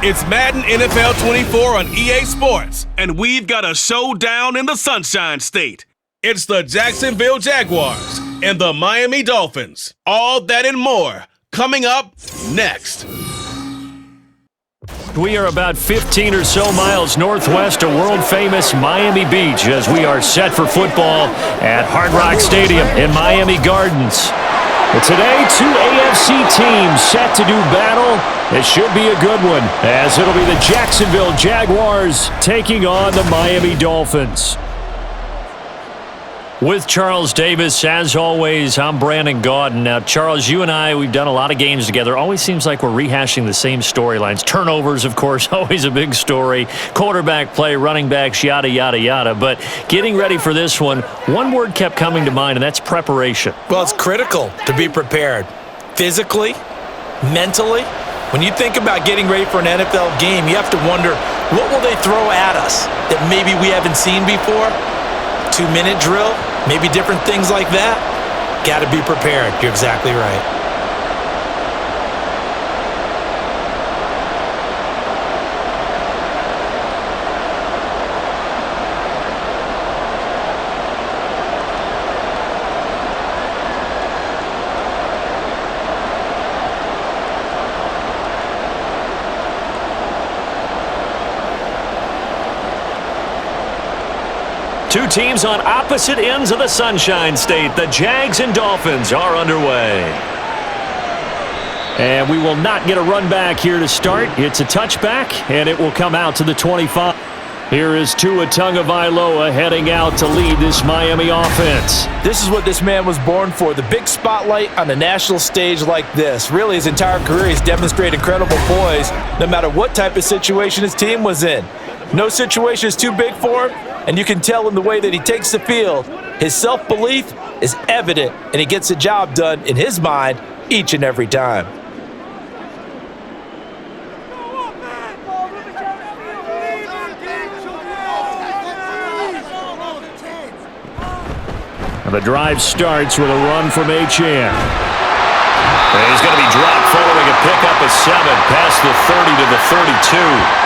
It's Madden NFL 24 on EA Sports, and we've got a showdown in the Sunshine State. It's the Jacksonville Jaguars and the Miami Dolphins. All that and more coming up next. We are about 15 or so miles northwest of world-famous Miami Beach as we are set for football at Hard Rock Stadium in Miami Gardens. But today, two AFC teams set to do battle. It should be a good one, as it'll be the Jacksonville Jaguars taking on the Miami Dolphins. With Charles Davis, as always, I'm Brandon Gaudin. Now, Charles, you and I, we've done a lot of games together. Always seems like we're rehashing the same storylines. Turnovers, of course, always a big story. Quarterback play, running backs, yada, yada, yada. But getting ready for this one word kept coming to mind, and that's preparation. Well, it's critical to be prepared. Physically, mentally. When you think about getting ready for an NFL game, you have to wonder, what will they throw at us that maybe we haven't seen before? 2-minute drill, maybe different things like that. Got to be prepared. You're exactly right. Two teams on opposite ends of the Sunshine State. The Jags and Dolphins are underway. And we will not get a run back here to start. It's a touchback, and it will come out to the 25. Here is Tua Tagovailoa heading out to lead this Miami offense. This is what this man was born for, the big spotlight on the national stage like this. Really, his entire career, he's demonstrated incredible poise, no matter what type of situation his team was in. No situation is too big for him. And you can tell in the way that he takes the field, his self-belief is evident, and he gets the job done in his mind each and every time. And the drive starts with a run from Achane. And he's going to be dropped following a pickup of 7 past the 30 to the 32.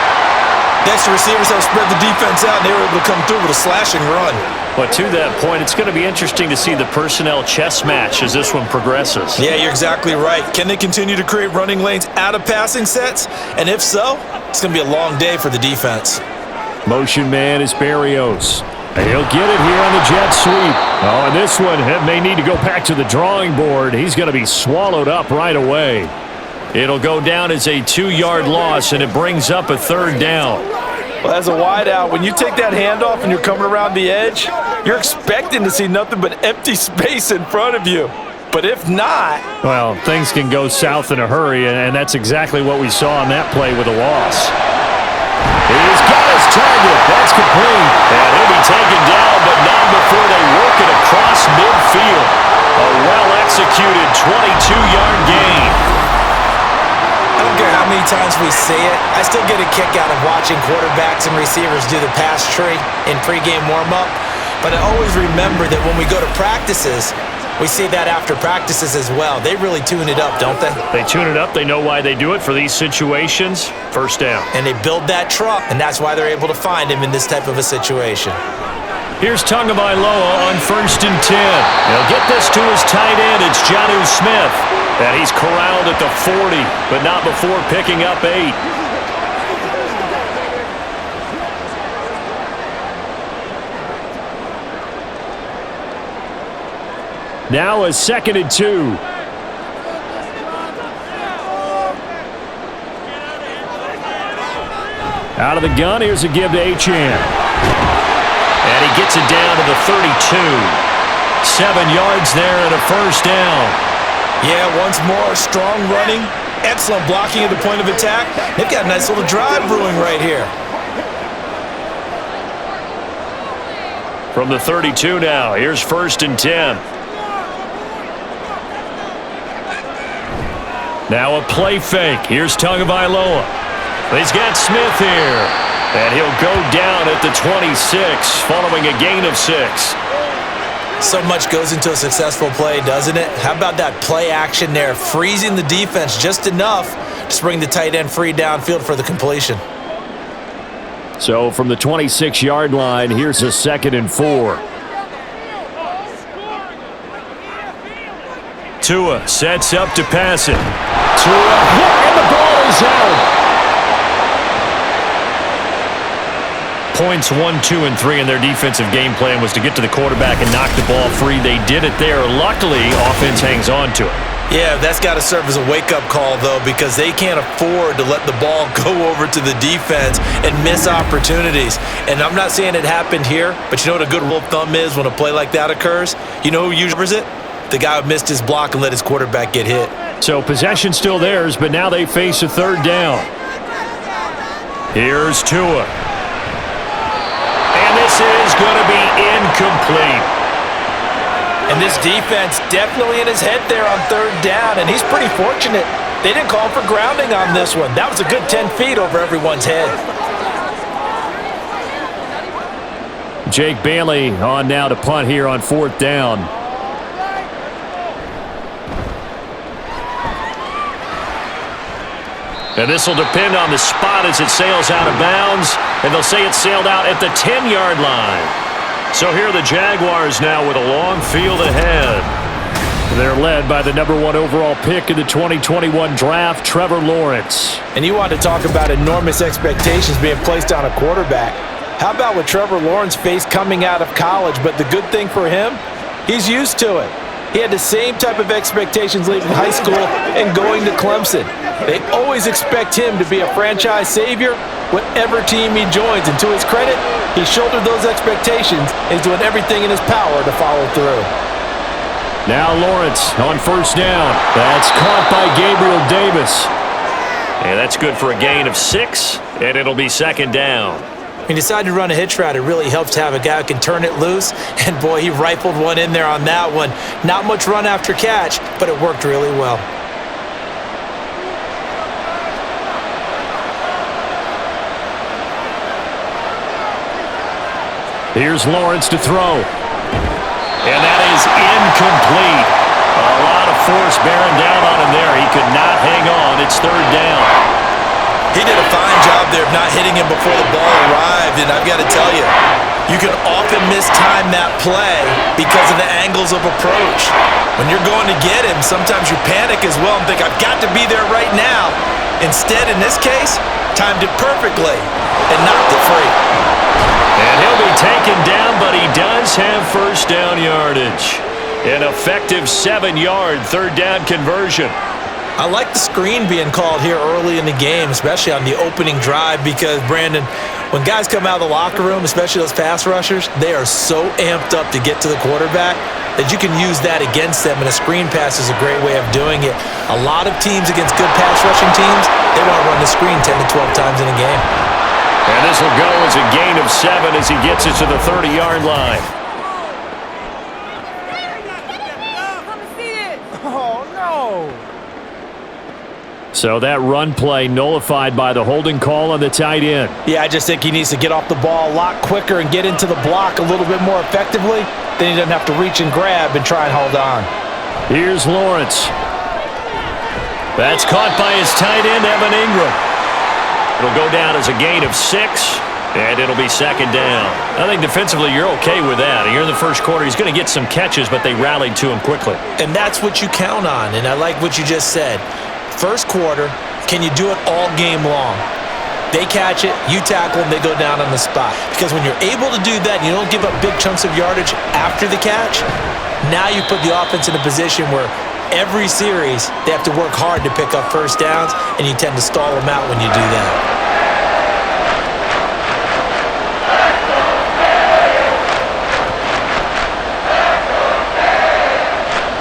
Next, the receivers have spread the defense out, and they were able to come through with a slashing run. But to that point, it's going to be interesting to see the personnel chess match as this one progresses. Yeah, you're exactly right. Can they continue to create running lanes out of passing sets? And if so, it's going to be a long day for the defense. Motion man is Berrios. He'll get it here on the jet sweep. Oh, and this one may need to go back to the drawing board. He's going to be swallowed up right away. It'll go down as a 2-yard loss, and it brings up a 3rd down. Well, as a wideout, when you take that handoff and you're coming around the edge, you're expecting to see nothing but empty space in front of you. But if not... well, things can go south in a hurry, and that's exactly what we saw on that play with a loss. He's got his target. That's complete. And he'll be taken down, but not before they work it across midfield. A well-executed 22-yard gain. I don't care how many times we see it, I still get a kick out of watching quarterbacks and receivers do the pass tree in pregame warm-up. But I always remember that when we go to practices, we see that after practices as well. They really tune it up, don't they? They tune it up. They know why they do it for these situations. First down. And they build that truck, and that's why they're able to find him in this type of a situation. Here's Tagovailoa on 1st and 10. He'll get this to his tight end. It's Jonnu Smith. And he's corralled at the 40, but not before picking up 8. Now a 2nd and 2. Out of the gun, here's a give to Achane. And he gets it down to the 32. 7 yards there and a 1st down. Yeah, once more, strong running, excellent blocking at the point of attack. They've got a nice little drive brewing right here. From the 32 now, here's 1st and 10. Now a play fake. Here's Tagovailoa. He's got Smith here. And he'll go down at the 26 following a gain of 6. So much goes into a successful play, doesn't it? How about that play action there, freezing the defense just enough Just bring the tight end free downfield for the completion. So from the 26-yard line, here's a 2nd and 4. Tua sets up to pass it. Tua, and the ball is out. Points 1, 2, and 3 in their defensive game plan was to get to the quarterback and knock the ball free. They did it there. Luckily, offense hangs on to it. Yeah, that's got to serve as a wake-up call, though, because they can't afford to let the ball go over to the defense and miss opportunities. And I'm not saying it happened here, but you know what a good rule of thumb is when a play like that occurs? You know who usually covers it? The guy who missed his block and let his quarterback get hit. So possession still theirs, but now they face a 3rd down. Here's Tua. And this is going to be incomplete. And this defense definitely in his head there on 3rd down, and he's pretty fortunate. They didn't call for grounding on this one. That was a good 10 feet over everyone's head. Jake Bailey on now to punt here on 4th down. And this will depend on the spot as it sails out of bounds. And they'll say it sailed out at the 10-yard line. So here are the Jaguars now with a long field ahead. They're led by the number 1 overall pick in the 2021 draft, Trevor Lawrence. And you want to talk about enormous expectations being placed on a quarterback. How about what Trevor Lawrence faced coming out of college? But the good thing for him, he's used to it. He had the same type of expectations leaving high school and going to Clemson. They always expect him to be a franchise savior, whatever team he joins. And to his credit, he shouldered those expectations and is doing everything in his power to follow through. Now Lawrence on 1st down. That's caught by Gabriel Davis. And that's good for a gain of 6, and it'll be 2nd down. He decided to run a hitch route. It really helps to have a guy who can turn it loose. And, boy, he rifled one in there on that one. Not much run after catch, but it worked really well. Here's Lawrence to throw. And that is incomplete. A lot of force bearing down on him there. He could not hang on. It's 3rd down. He did a fine job there of not hitting him before the ball arrived, and I've got to tell you, you can often mistime that play because of the angles of approach. When you're going to get him, sometimes you panic as well and think, I've got to be there right now. Instead, in this case, timed it perfectly and knocked it free. And he'll be taken down, but he does have 1st down yardage. An effective 7-yard 3rd down conversion. I like the screen being called here early in the game, especially on the opening drive, because, Brandon, when guys come out of the locker room, especially those pass rushers, they are so amped up to get to the quarterback that you can use that against them, and a screen pass is a great way of doing it. A lot of teams against good pass rushing teams, they want to run the screen 10 to 12 times in a game. And this will go as a gain of 7 as he gets it to the 30-yard line. Oh, no. So that run play nullified by the holding call on the tight end. Yeah, I just think he needs to get off the ball a lot quicker and get into the block a little bit more effectively. Then he doesn't have to reach and grab and try and hold on. Here's Lawrence. That's caught by his tight end, Evan Ingram. It'll go down as a gain of 6, and it'll be 2nd down. I think defensively you're okay with that. You're in the first quarter. He's going to get some catches, but they rallied to him quickly. And that's what you count on, and I like what you just said. First quarter, can you do it all game long? They catch it, you tackle them, they go down on the spot. Because when you're able to do that and you don't give up big chunks of yardage after the catch, now you put the offense in a position where every series they have to work hard to pick up 1st downs, and you tend to stall them out when you do that.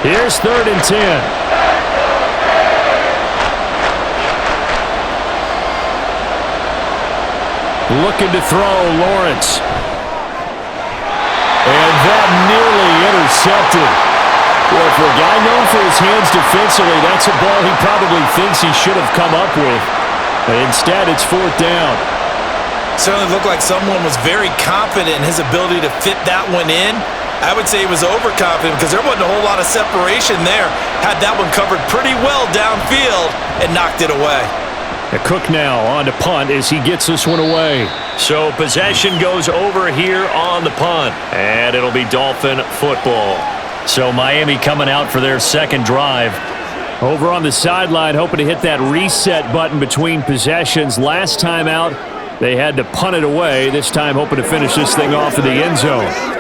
Here's 3rd and 10. Looking to throw, Lawrence. And that nearly intercepted. Well, for a guy known for his hands defensively, that's a ball he probably thinks he should have come up with. But instead, it's 4th down. Certainly looked like someone was very confident in his ability to fit that one in. I would say he was overconfident because there wasn't a whole lot of separation there. Had that one covered pretty well downfield and knocked it away. Cook now on to punt as he gets this one away. So possession goes over here on the punt, and it'll be Dolphin football. So Miami coming out for their second drive. Over on the sideline, hoping to hit that reset button between possessions. Last time out, they had to punt it away. This time hoping to finish this thing off in the end zone.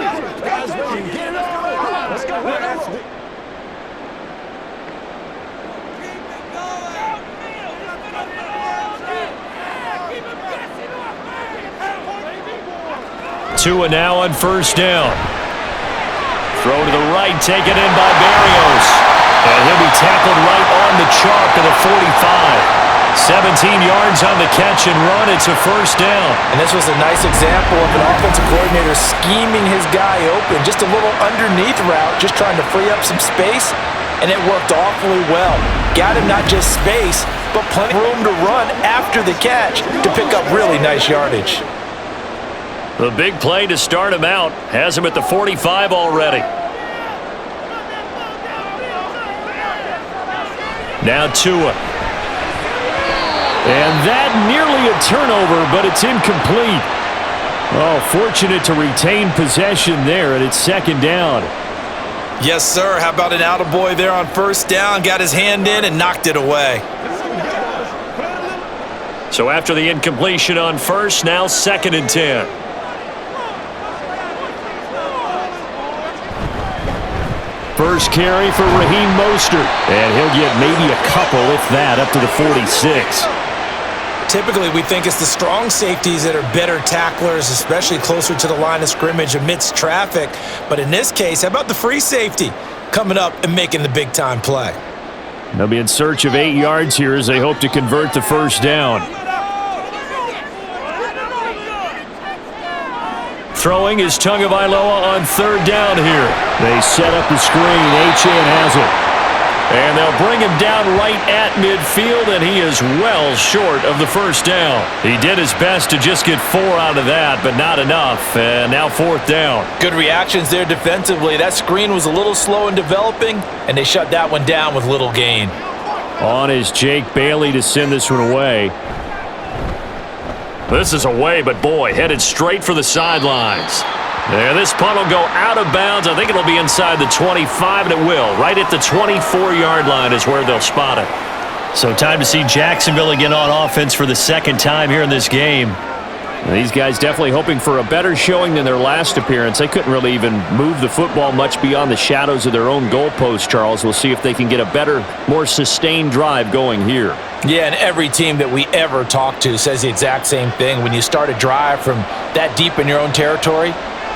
Tua now on first down. Throw to the right, taken in by Barrios. And he'll be tackled right on the chalk of the 45. 17 yards on the catch and run. It's a first down. And this was a nice example of an offensive coordinator scheming his guy open. Just a little underneath route, just trying to free up some space. And it worked awfully well. Got him not just space, but plenty of room to run after the catch to pick up really nice yardage. The big play to start him out has him at the 45 already. Now Tua. And that nearly a turnover, but it's incomplete. Oh, fortunate to retain possession there, and it's second down. Yes, sir. How about an attaboy there on first down? Got his hand in and knocked it away. So after the incompletion on first, now second and 10. First carry for Raheem Mostert. And he'll get maybe a couple, if that, up to the 46. Typically, we think it's the strong safeties that are better tacklers, especially closer to the line of scrimmage amidst traffic. But in this case, how about the free safety coming up and making the big-time play? They'll be in search of 8 yards here as they hope to convert the first down. Throwing is Tagovailoa on third down here. They set up the screen. Achane has it. And they'll bring him down right at midfield, and he is well short of the first down. He did his best to just get 4 out of that, but not enough. And now fourth down. Good reactions there defensively. That screen was a little slow in developing, and they shut that one down with little gain. On is Jake Bailey to send this one away. This is away, but boy, headed straight for the sidelines. There, this punt will go out of bounds. I think it'll be inside the 25, and it will. Right at the 24-yard line is where they'll spot it. So time to see Jacksonville again on offense for the second time here in this game. And these guys definitely hoping for a better showing than their last appearance. They couldn't really even move the football much beyond the shadows of their own goalpost, Charles. We'll see if they can get a better, more sustained drive going here. Yeah, and every team that we ever talk to says the exact same thing. When you start a drive from that deep in your own territory,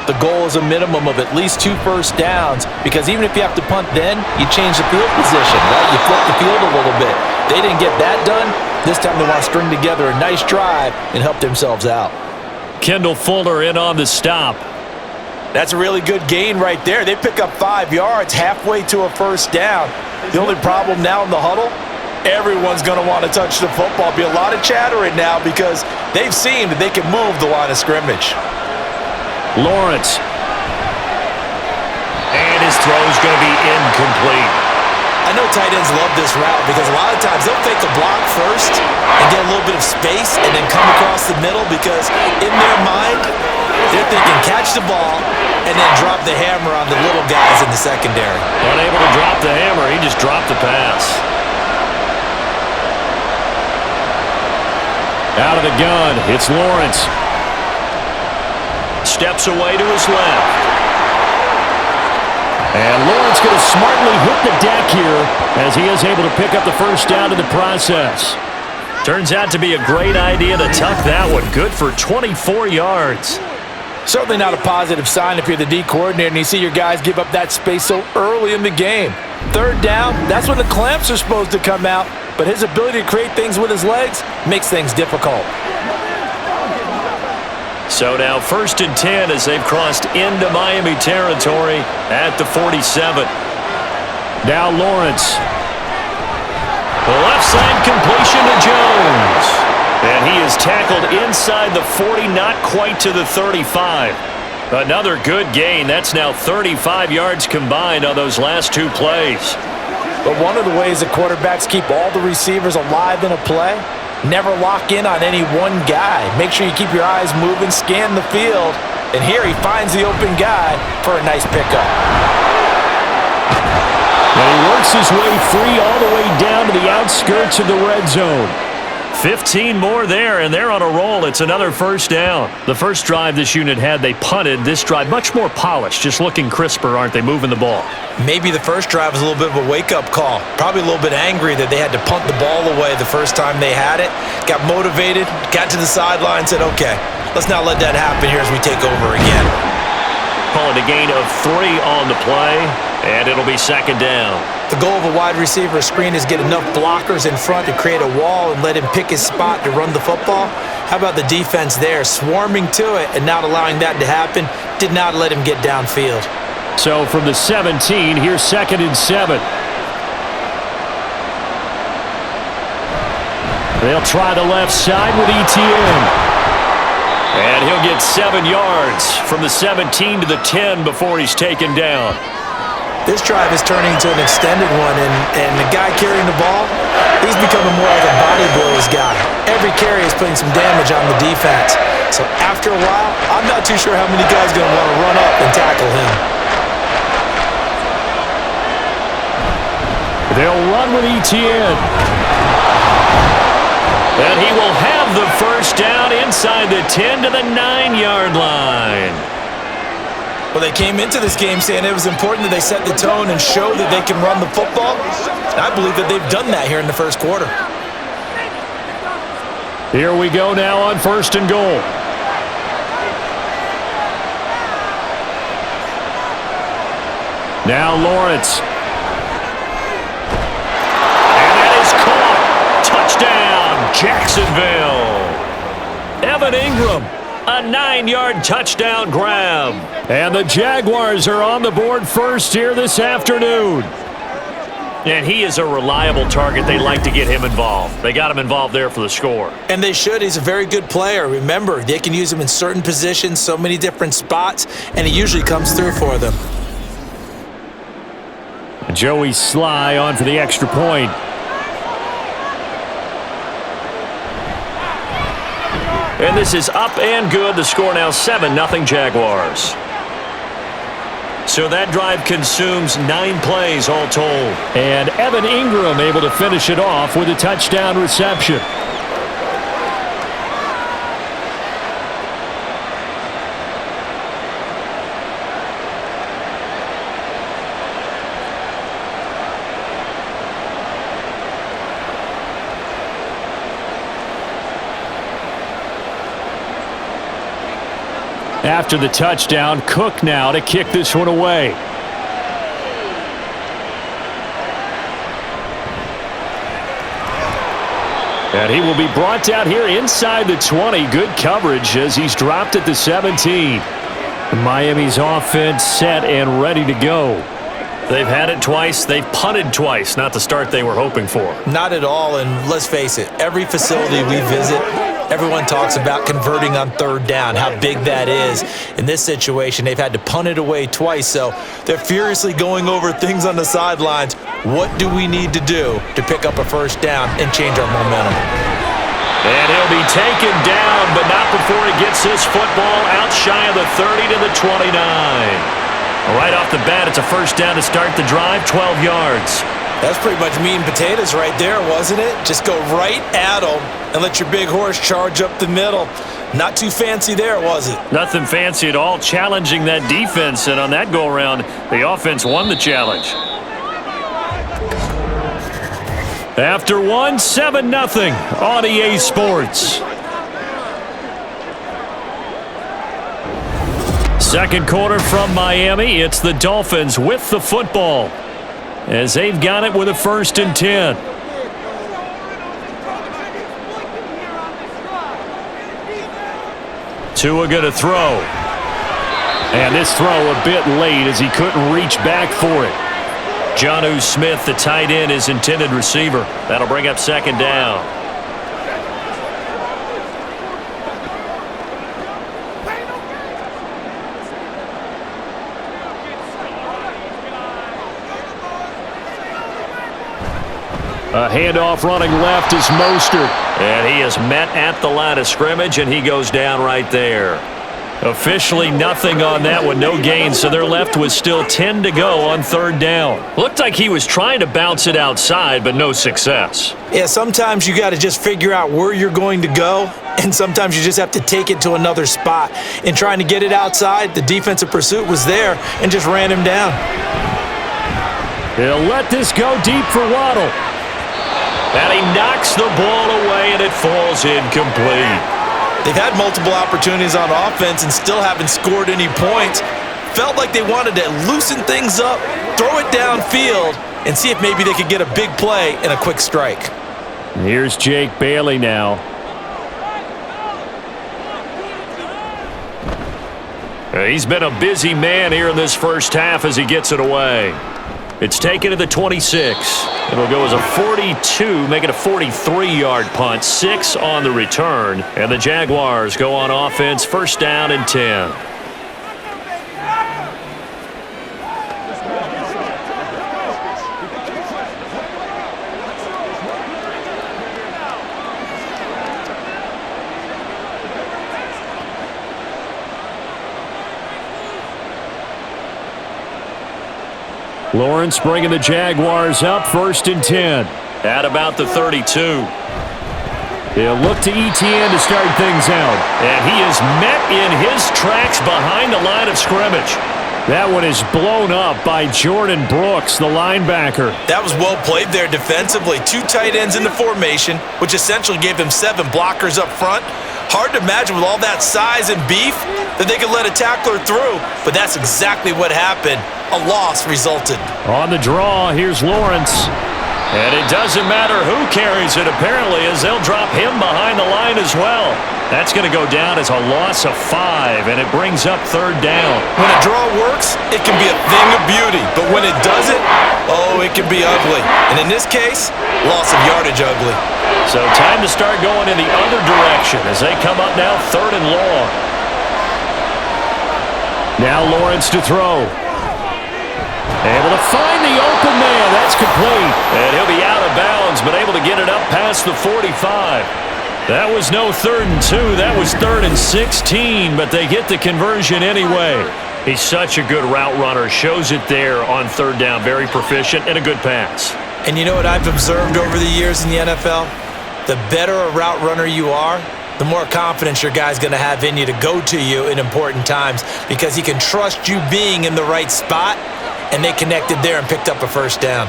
the goal is a minimum of at least 2 first downs, because even if you have to punt then, you change the field position, right? You flip the field a little bit. They didn't get that done. This time they want to string together a nice drive and help themselves out. Kendall Fuller in on the stop. That's a really good gain right there. They pick up 5 yards halfway to a first down. The only problem now in the huddle, everyone's going to want to touch the football. Be a lot of chattering now because they've seen that they can move the line of scrimmage. Lawrence. And his throw's going to be incomplete. I know tight ends love this route because a lot of times they'll fake a block first and get a little bit of space and then come across the middle, because in their mind, they're thinking catch the ball and then drop the hammer on the little guys in the secondary. Unable to drop the hammer, he just dropped the pass. Out of the gun, it's Lawrence. Steps away to his left. And Lawrence going to smartly hit the deck here as he is able to pick up the first down in the process. Turns out to be a great idea to tuck that one. Good for 24 yards. Certainly not a positive sign if you're the D coordinator and you see your guys give up that space so early in the game. Third down, that's when the clamps are supposed to come out, but his ability to create things with his legs makes things difficult. So now first and 10 as they've crossed into Miami territory at the 47. Now Lawrence. The left side completion to Jones. And he is tackled inside the 40, not quite to the 35. Another good gain. That's now 35 yards combined on those last two plays. But one of the ways that quarterbacks keep all the receivers alive in a play, never lock in on any one guy. Make sure you keep your eyes moving, scan the field, and here he finds the open guy for a nice pickup. And he works his way free all the way down to the outskirts of the red zone. 15 more there, and they're on a roll. It's another first down. The first drive this unit had, they punted. This drive, much more polished, just looking crisper, aren't they, moving the ball? Maybe the first drive was a little bit of a wake-up call. Probably a little bit angry that they had to punt the ball away the first time they had it. Got motivated, got to the sideline, said, okay, let's not let that happen here as we take over again. Call it a gain of 3 on the play, and it'll be second down. The goal of a wide receiver screen is get enough blockers in front to create a wall and let him pick his spot to run the football. How about the defense there, swarming to it and not allowing that to happen? Did not let him get downfield. So from the 17, here's 2nd and 7. They'll try the left side with Etienne. And he'll get 7 yards from the 17 to the 10 before he's taken down. This drive is turning into an extended one, and the guy carrying the ball, he's becoming more like a body blows guy. Every carry is putting some damage on the defense. So after a while, I'm not too sure how many guys are going to want to run up and tackle him. They'll run with Etienne. And he will have the first down inside the 10 to the 9-yard line. Well, they came into this game saying it was important that they set the tone and show that they can run the football. And I believe that they've done that here in the first quarter. Here we go now on 1st and goal. Now Lawrence. And that is caught. Touchdown, Jacksonville. Evan Ingram. A 9-yard touchdown grab. And the Jaguars are on the board first here this afternoon. And he is a reliable target. They like to get him involved. They got him involved there for the score. And they should. He's a very good player. Remember, they can use him in certain positions, so many different spots, and he usually comes through for them. Joey Sly on for the extra point. And this is up and good. The score now 7-0 Jaguars. So that drive consumes 9 plays all told. And Evan Ingram able to finish it off with a touchdown reception. After the touchdown, Cook now to kick this one away. And he will be brought down here inside the 20. Good coverage as he's dropped at the 17. Miami's offense set and ready to go. They've had it twice. They've punted twice. Not the start they were hoping for. Not at all, and let's face it, every facility we visit, everyone talks about converting on 3rd down, how big that is. In this situation, they've had to punt it away twice, so they're furiously going over things on the sidelines. What do we need to do to pick up a 1st down and change our momentum? And he'll be taken down, but not before he gets this football out shy of the 30 to the 29. Right off the bat, it's a 1st down to start the drive, 12 yards. That's pretty much meat and potatoes right there, wasn't it? Just go right at them and let your big horse charge up the middle. Not too fancy there, was it? Nothing fancy at all, challenging that defense, and on that go-around, the offense won the challenge. After one, 7-0 on EA Sports. Second quarter from Miami, it's the Dolphins with the football as they've got it with a 1st and 10. Tua going to throw. And this throw a bit late as he couldn't reach back for it. Jonnu Smith, the tight end, is intended receiver. That'll bring up 2nd down. A handoff running left is Mostert. And he is met at the line of scrimmage, and he goes down right there. Officially nothing on that one, no gain, so they're left with still 10 to go on third down. Looked like he was trying to bounce it outside, but no success. Yeah, sometimes you got to just figure out where you're going to go, and sometimes you just have to take it to another spot. In trying to get it outside, the defensive pursuit was there and just ran him down. He'll let this go deep for Waddle. And he knocks the ball away, and it falls incomplete. They've had multiple opportunities on offense and still haven't scored any points. Felt like they wanted to loosen things up, throw it downfield, and see if maybe they could get a big play and a quick strike. Here's Jake Bailey now. He's been a busy man here in this first half as he gets it away. It's taken to the 26. It'll go as a 42, make it a 43-yard punt, 6 on the return. And the Jaguars go on offense, first down and 10. Lawrence bringing the Jaguars up, first and 10. At about the 32. He'll look to ETN to start things out. And he is met in his tracks behind the line of scrimmage. That one is blown up by Jordan Brooks, the linebacker. That was well played there defensively. 2 tight ends in the formation, which essentially gave him 7 blockers up front. Hard to imagine with all that size and beef that they could let a tackler through, but that's exactly what happened. A loss resulted. On the draw, here's Lawrence. And it doesn't matter who carries it, apparently, as they'll drop him behind the line as well. That's going to go down as a loss of 5, and it brings up third down. When a draw works, it can be a thing of beauty, but when it doesn't, oh, it can be ugly. And in this case, loss of yardage ugly. So time to start going in the other direction as they come up now third and long. Now Lawrence to throw. Able to find the open man. That's complete. And he'll be out of bounds, but able to get it up past the 45. That was no 3rd and 2. That was 3rd and 16, but they get the conversion anyway. He's such a good route runner. Shows it there on third down. Very proficient and a good pass. And you know what I've observed over the years in the NFL? The better a route runner you are, the more confidence your guy's going to have in you to go to you in important times because he can trust you being in the right spot, and they connected there and picked up a first down.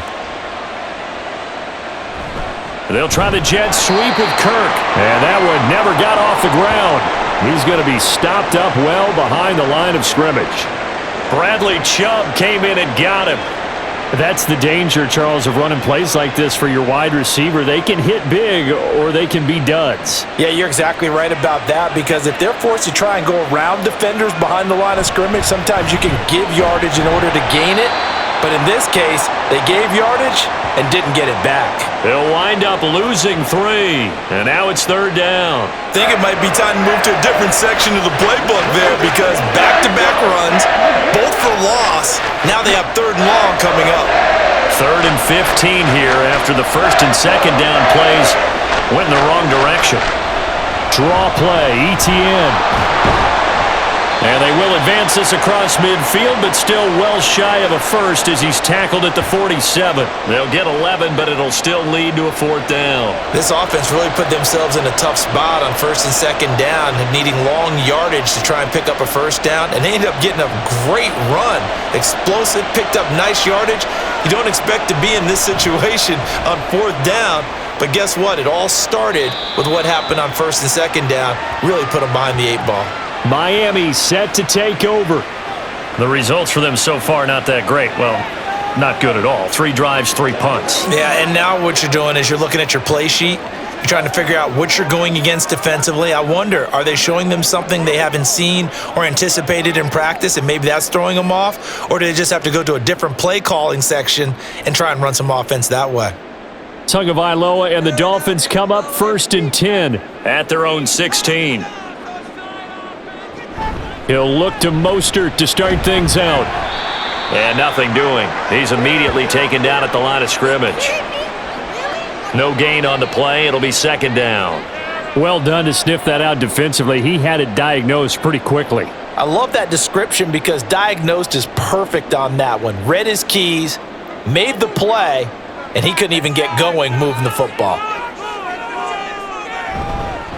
They'll try the jet sweep with Kirk, and that one never got off the ground. He's going to be stopped up well behind the line of scrimmage. Bradley Chubb came in and got him. That's the danger, Charles, of running plays like this for your wide receiver. They can hit big or they can be duds. Yeah, you're exactly right about that because if they're forced to try and go around defenders behind the line of scrimmage, sometimes you can give yardage in order to gain it. But in this case, they gave yardage and didn't get it back. They'll wind up losing 3, and now it's third down. I think it might be time to move to a different section of the playbook there because back-to-back runs, both for loss. Now they have 3rd and long coming up. 3rd and 15 here after the 1st and 2nd down plays went in the wrong direction. Draw play, ETN. And they will advance this across midfield, but still well shy of a first as he's tackled at the 47. They'll get 11, but it'll still lead to a 4th down. This offense really put themselves in a tough spot on 1st and 2nd down, needing long yardage to try and pick up a first down, and they ended up getting a great run. Explosive, picked up nice yardage. You don't expect to be in this situation on 4th down, but guess what? It all started with what happened on 1st and 2nd down. Really put them behind the 8 ball. Miami set to take over. The results for them so far not that great. Well, not good at all. 3 drives, 3 punts. Yeah, and now what you're doing is you're looking at your play sheet. You're trying to figure out what you're going against defensively. I wonder, are they showing them something they haven't seen or anticipated in practice, and maybe that's throwing them off? Or do they just have to go to a different play calling section and try and run some offense that way? Tagovailoa and the Dolphins come up 1st and 10 at their own 16. He'll look to Mostert to start things out. And nothing doing. He's immediately taken down at the line of scrimmage. No gain on the play. It'll be second down. Well done to sniff that out defensively. He had it diagnosed pretty quickly. I love that description because diagnosed is perfect on that one. Read his keys, made the play, and he couldn't even get going moving the football.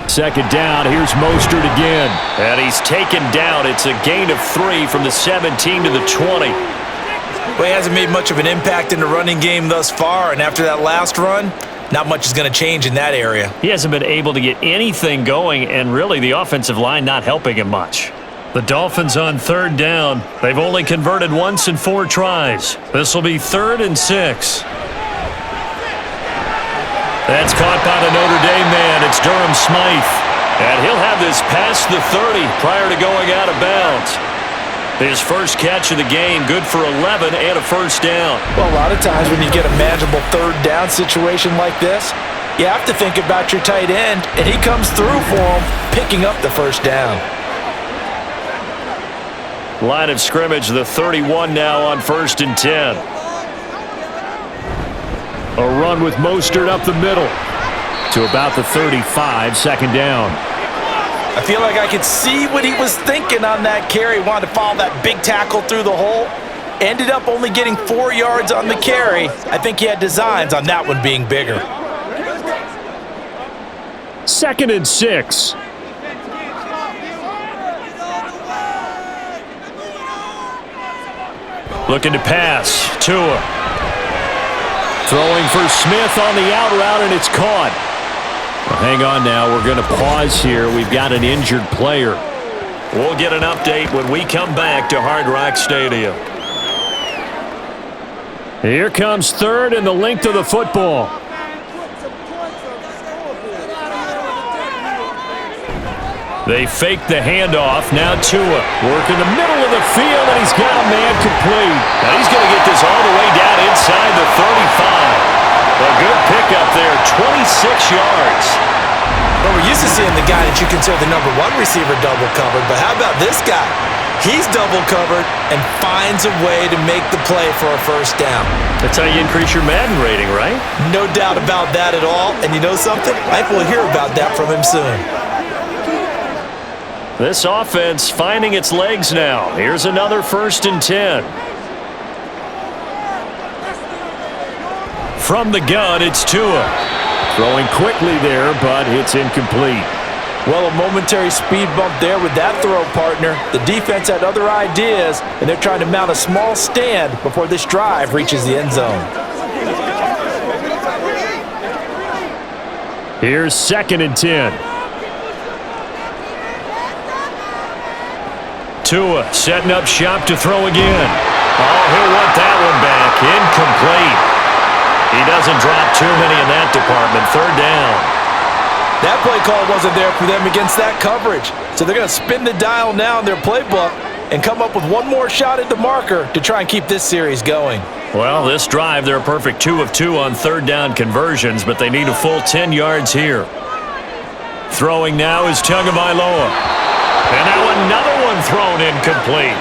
Second down, here's Mostert again. And he's taken down. It's a gain of 3 from the 17 to the 20. Well, he hasn't made much of an impact in the running game thus far, and after that last run, not much is going to change in that area. He hasn't been able to get anything going, and really the offensive line not helping him much. The Dolphins on third down. They've only converted once in 4 tries. This will be 3rd and 6. That's caught by the Notre Dame man. It's Durham Smythe. And he'll have this past the 30 prior to going out of bounds. His first catch of the game, good for 11 and a first down. Well, a lot of times when you get a manageable third down situation like this, you have to think about your tight end, and he comes through for him, picking up the first down. Line of scrimmage, the 31 now on 1st and 10. A run with Mostert up the middle to about the 35, second down. I feel like I could see what he was thinking on that carry. Wanted to follow that big tackle through the hole. Ended up only getting 4 yards on the carry. I think he had designs on that one being bigger. 2nd and 6. Looking to pass. Tua. Throwing for Smith on the out route, and it's caught. Well, hang on now. We're going to pause here. We've got an injured player. We'll get an update when we come back to Hard Rock Stadium. Here comes 3rd and the length of the football. They fake the handoff. Now Tua working the middle of the field, and he's got a man complete. Now he's going to get this all the way down inside the 35. A good pickup there, 26 yards. Well, we're used to seeing the guy that you consider the number 1 receiver double covered, but how about this guy? He's double covered and finds a way to make the play for a first down. That's how you increase your Madden rating, right? No doubt about that at all. And you know something? I think we'll hear about that from him soon. This offense finding its legs now. Here's another 1st and 10. From the gun, it's Tua. Throwing quickly there, but it's incomplete. Well, a momentary speed bump there with that throw, partner. The defense had other ideas, and they're trying to mount a small stand before this drive reaches the end zone. Here's 2nd and 10. Tua setting up shop to throw again. Oh, he'll want that one back. Incomplete. He doesn't drop too many in that department. 3rd down. That play call wasn't there for them against that coverage. So they're going to spin the dial now in their playbook and come up with one more shot at the marker to try and keep this series going. Well, this drive, they're a perfect 2 of 2 on 3rd down conversions, but they need a full 10 yards here. Throwing now is Tagovailoa. And now another one thrown incomplete.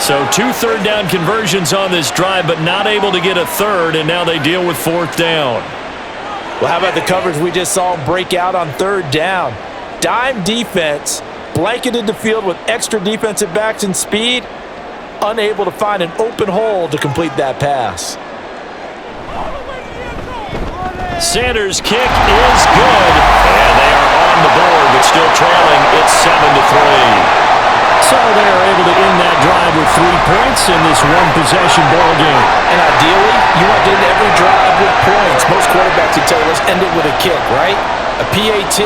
So 2 3rd down conversions on this drive, but not able to get a 3rd, and now they deal with 4th down. Well, how about the coverage we just saw break out on 3rd down? Dime defense, blanketed the field with extra defensive backs and speed, unable to find an open hole to complete that pass. Sanders' kick is good, and they are on the board, but still trailing. It's 7-3. So they are able to end that drive with 3 points in this one-possession ball game. And ideally, you want to end every drive with points. Most quarterbacks would tell you, let's end it with a kick, right? A PAT,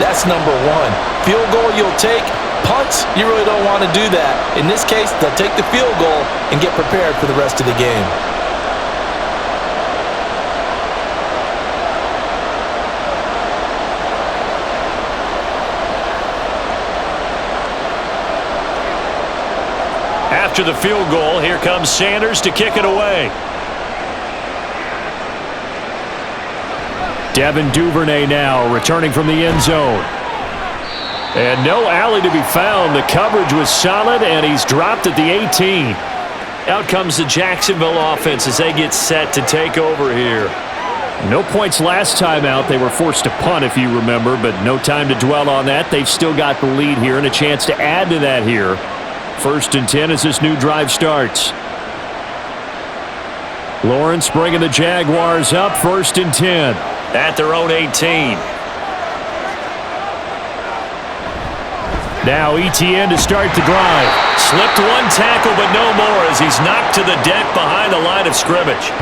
that's number 1. Field goal you'll take. Punts, you really don't want to do that. In this case, they'll take the field goal and get prepared for the rest of the game. After the field goal, here comes Sanders to kick it away. Devin Duvernay now returning from the end zone. And no alley to be found. The coverage was solid, and he's dropped at the 18. Out comes the Jacksonville offense as they get set to take over here. No points last time out. They were forced to punt, if you remember, but no time to dwell on that. They've still got the lead here and a chance to add to that here. 1st and 10 as this new drive starts. Lawrence bringing the Jaguars up, 1st and 10 at their own 18. Now Etienne to start the drive. Slipped one tackle, but no more as he's knocked to the deck behind the line of scrimmage.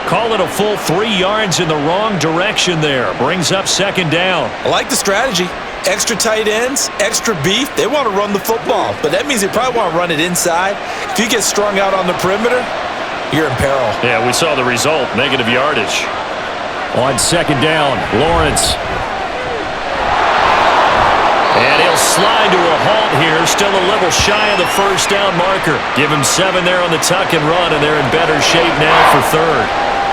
Call it a full 3 yards in the wrong direction there. Brings up 2nd down. I like the strategy. Extra tight ends, extra beef. They want to run the football, but that means they probably want to run it inside. If you get strung out on the perimeter, you're in peril. Yeah, we saw the result. Negative yardage. On 2nd down, Lawrence. And he'll slide to a halt here. Still a little shy of the 1st down marker. Give him 7 there on the tuck and run, and they're in better shape now for 3rd.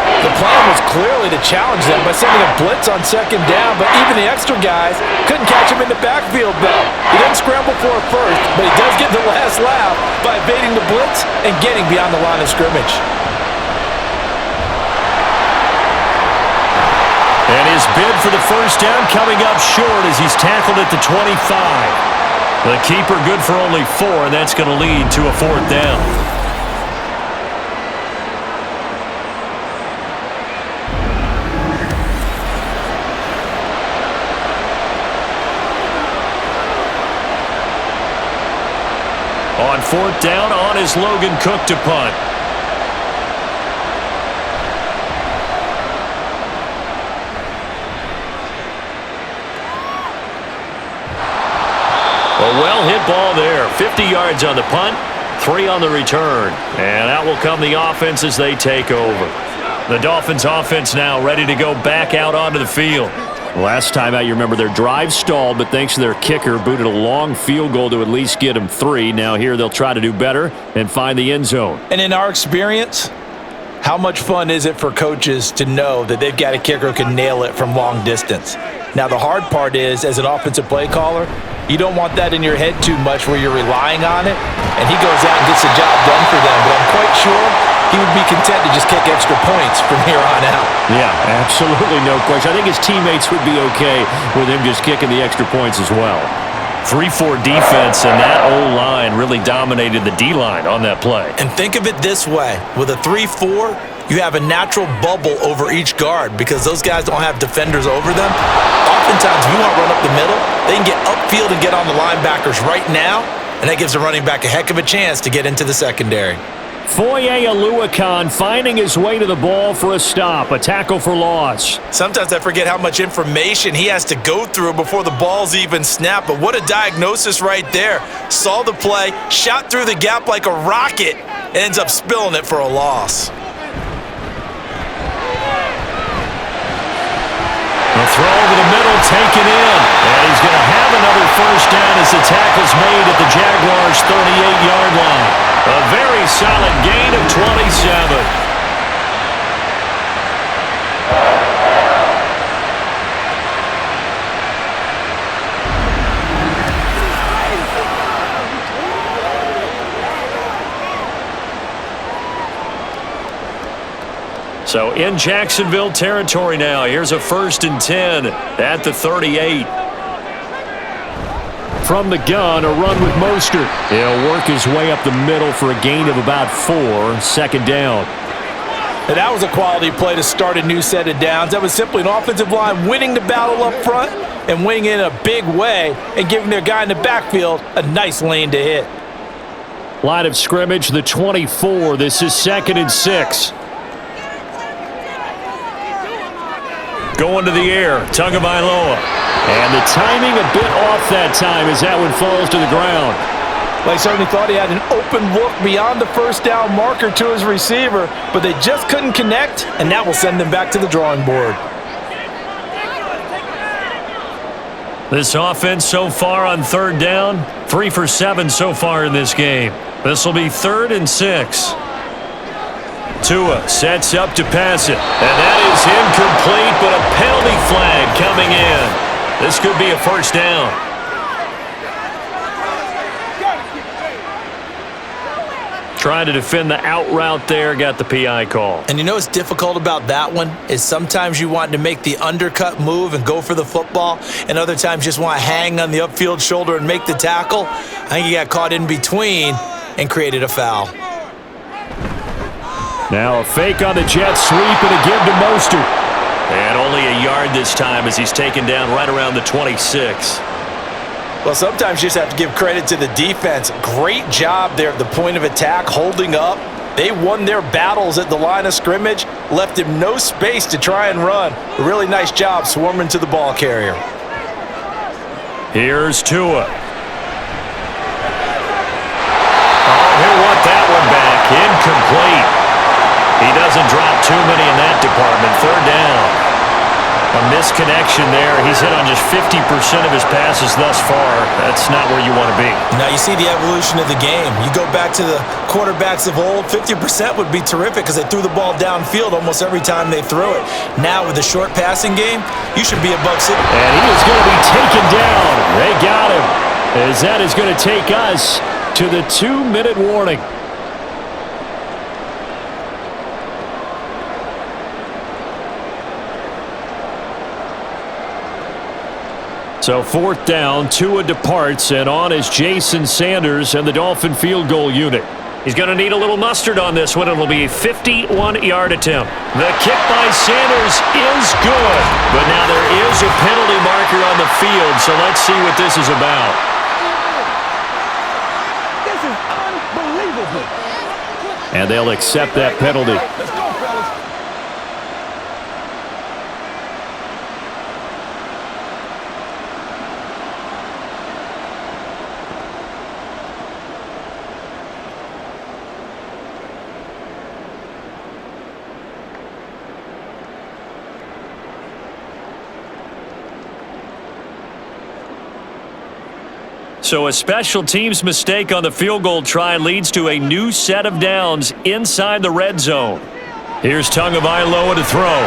The plan was clearly to challenge them by sending a blitz on 2nd down, but even the extra guys couldn't catch him in the backfield, though. He didn't scramble for it first, but he does get the last laugh by evading the blitz and getting beyond the line of scrimmage. And his bid for the 1st down coming up short as he's tackled at the 25. The keeper good for only 4, and that's going to lead to a 4th down. On 4th down, on is Logan Cook to punt. A well-hit ball there. 50 yards on the punt, 3 on the return. And out will come the offense as they take over. The Dolphins offense now ready to go back out onto the field. Last time out, you remember their drive stalled, but thanks to their kicker, booted a long field goal to at least get them 3. Now here they'll try to do better and find the end zone. And in our experience, how much fun is it for coaches to know that they've got a kicker who can nail it from long distance? Now the hard part is, as an offensive play caller, you don't want that in your head too much where you're relying on it, and he goes out and gets the job done for them. But I'm quite sure he would be content to just kick extra points from here on out. Yeah, absolutely no question. I think his teammates would be okay with him just kicking the extra points as well. 3-4 defense, and that O-line really dominated the D-line on that play. And think of it this way. With a 3-4, you have a natural bubble over each guard because those guys don't have defenders over them. Oftentimes, if you want to run up the middle, they can get upfield and get on the linebackers right now, and that gives the running back a heck of a chance to get into the secondary. Foye Oluokun finding his way to the ball for a stop, a tackle for loss. Sometimes I forget how much information he has to go through before the ball's even snapped, but what a diagnosis right there. Saw the play, shot through the gap like a rocket, and ends up spilling it for a loss. A throw over the middle, taken in. And he's going to have another 1st down as the tackle's made at the Jaguars' 38-yard line. A very solid gain of 27. So in Jacksonville territory now. Here's a 1st and 10 at the 38. From the gun, a run with Mostert. He'll work his way up the middle for a gain of about 4. 2nd down. And that was a quality play to start a new set of downs. That was simply an offensive line winning the battle up front and winning in a big way and giving their guy in the backfield a nice lane to hit. Line of scrimmage, the 24. This is 2nd and 6. Going to the air, Tagovailoa. And the timing a bit off that time as that one falls to the ground. They certainly thought he had an open look beyond the 1st down marker to his receiver, but they just couldn't connect, and that will send them back to the drawing board. This offense so far on 3rd down, 3 for 7 so far in this game. This will be 3rd and 6. Tua sets up to pass it, and that is incomplete, but a penalty flag coming in. This could be a 1st down. Trying to defend the out route there, got the PI call. And you know what's difficult about that one is sometimes you want to make the undercut move and go for the football, and other times just want to hang on the upfield shoulder and make the tackle. I think he got caught in between and created a foul. Now a fake on the jet sweep and a give to Mostert. And only a yard this time as he's taken down right around the 26. Well, sometimes you just have to give credit to the defense. Great job there at the point of attack, holding up. They won their battles at the line of scrimmage, left him no space to try and run. A really nice job swarming to the ball carrier. Here's Tua. Oh, he'll want that one back. Incomplete. He doesn't drop too many in that department. Third down. A misconnection there. He's hit on just 50% of his passes thus far. That's not where you want to be. Now you see the evolution of the game. You go back to the quarterbacks of old, 50% would be terrific because they threw the ball downfield almost every time they threw it. Now with the short passing game, you should be above 60. And he is going to be taken down. They got him. As that is going to take us to the 2-minute warning. So fourth down, Tua departs, and on is Jason Sanders and the Dolphin field goal unit. He's going to need a little mustard on this one. It'll be a 51-yard attempt. The kick by Sanders is good, but now there is a penalty marker on the field, so let's see what this is about. This is unbelievable. And they'll accept that penalty. Let's go, fellas. So a special teams mistake on the field goal try leads to a new set of downs inside the red zone. Here's Tagovailoa to throw.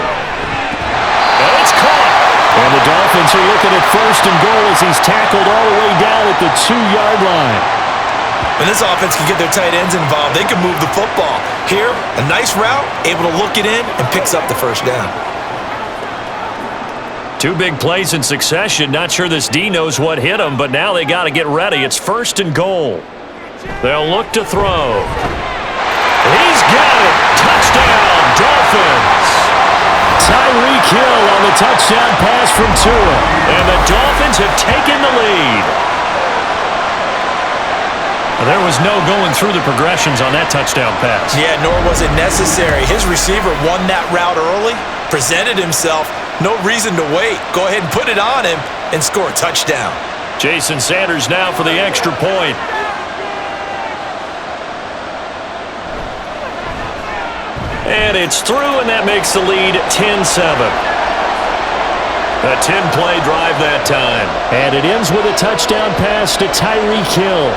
And it's caught. And the Dolphins are looking at first and goal as he's tackled all the way down at the 2-yard line. When this offense can get their tight ends involved, they can move the football. Here, a nice route, able to look it in, and picks up the first down. Two big plays in succession. Not sure this D knows what hit him, but now they got to get ready. It's first and goal. They'll look to throw. He's got it. Touchdown, Dolphins. Tyreek Hill on the touchdown pass from Tua. And the Dolphins have taken the lead. There was no going through the progressions on that touchdown pass. Yeah, nor was it necessary. His receiver won that route early, presented himself. No reason to wait. Go ahead and put it on him and score a touchdown. Jason Sanders now for the extra point. And it's through, and that makes the lead 10-7. A 10-play drive that time. And it ends with a touchdown pass to Tyreek Hill.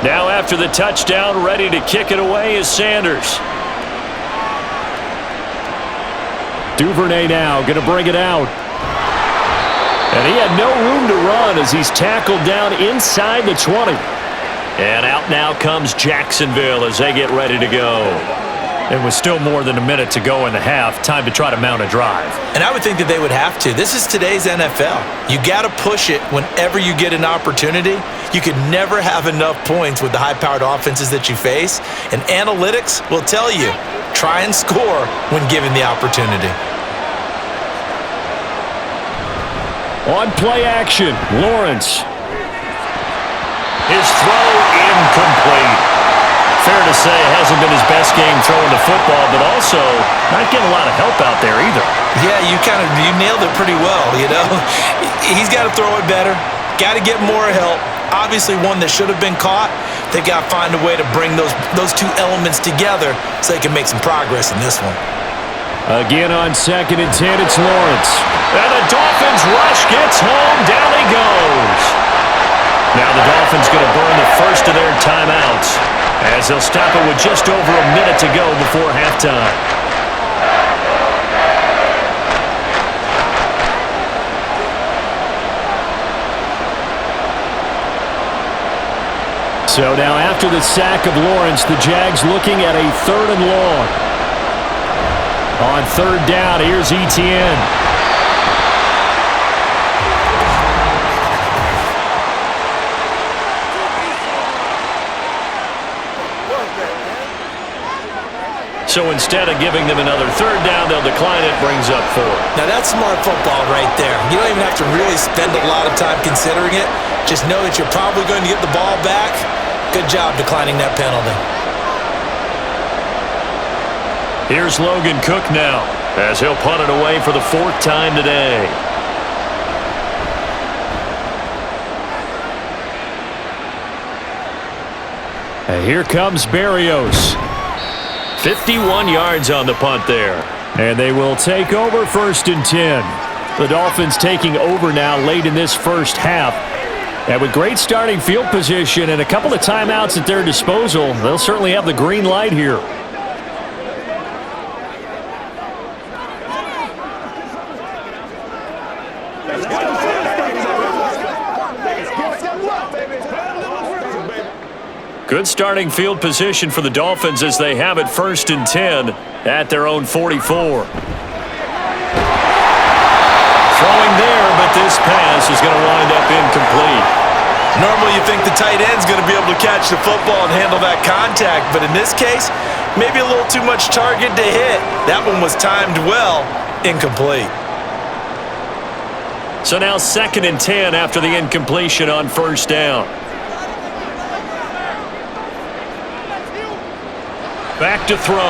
Now after the touchdown, ready to kick it away is Sanders. Duvernay now going to bring it out. And he had no room to run as he's tackled down inside the 20. And out now comes Jacksonville as they get ready to go. And with still more than a minute to go in the half, time to try to mount a drive. And I would think that they would have to. This is today's NFL. You got to push it whenever you get an opportunity. You could never have enough points with the high-powered offenses that you face. And analytics will tell you, try and score when given the opportunity. On play action, Lawrence. His throw incomplete. Fair to say, hasn't been his best game throwing the football, but also not getting a lot of help out there either. Yeah, you nailed it pretty well, you know. He's got to throw it better, got to get more help. Obviously one that should have been caught, They got to find a way to bring those two elements together so they can make some progress in this one. Again on 2nd and 10, it's Lawrence. And the Dolphins rush gets home. Down he goes. Now the Dolphins going to burn the first of their timeouts as they'll stop it with just over a minute to go before halftime. So now after the sack of Lawrence, the Jags looking at a 3rd and long. On 3rd down, here's Etienne. So instead of giving them another 3rd down, they'll decline it, brings up 4. Now that's smart football right there. You don't even have to really spend a lot of time considering it. Just know that you're probably going to get the ball back. Good job declining that penalty. Here's Logan Cook now, as he'll punt it away for the 4th time today. And here comes Berrios. 51 yards on the punt there. And they will take over 1st and 10. The Dolphins taking over now late in this first half. And with great starting field position and a couple of timeouts at their disposal, they'll certainly have the green light here. Good starting field position for the Dolphins as they have it 1st and 10 at their own 44. Throwing there, but this pass is going to wind up incomplete. Normally you think the tight end's going to be able to catch the football and handle that contact, but in this case, maybe a little too much target to hit. That one was timed well, incomplete. So now 2nd and 10 after the incompletion on 1st down. Back to throw.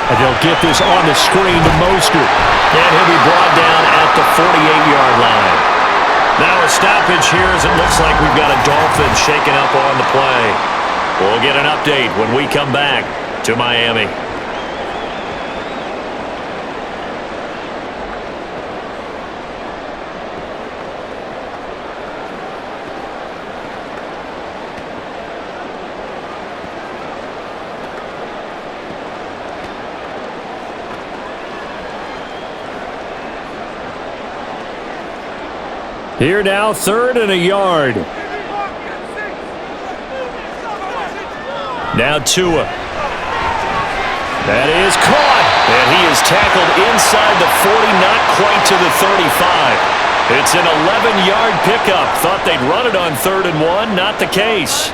And they'll get this on the screen to Mostert. And he'll be brought down at the 48-yard line. Now a stoppage here as it looks like we've got a Dolphins shaking up on the play. We'll get an update when we come back to Miami. Here now, 3rd and a yard. Now Tua. That is caught. And he is tackled inside the 40, not quite to the 35. It's an 11-yard pickup. Thought they'd run it on 3rd and 1. Not the case.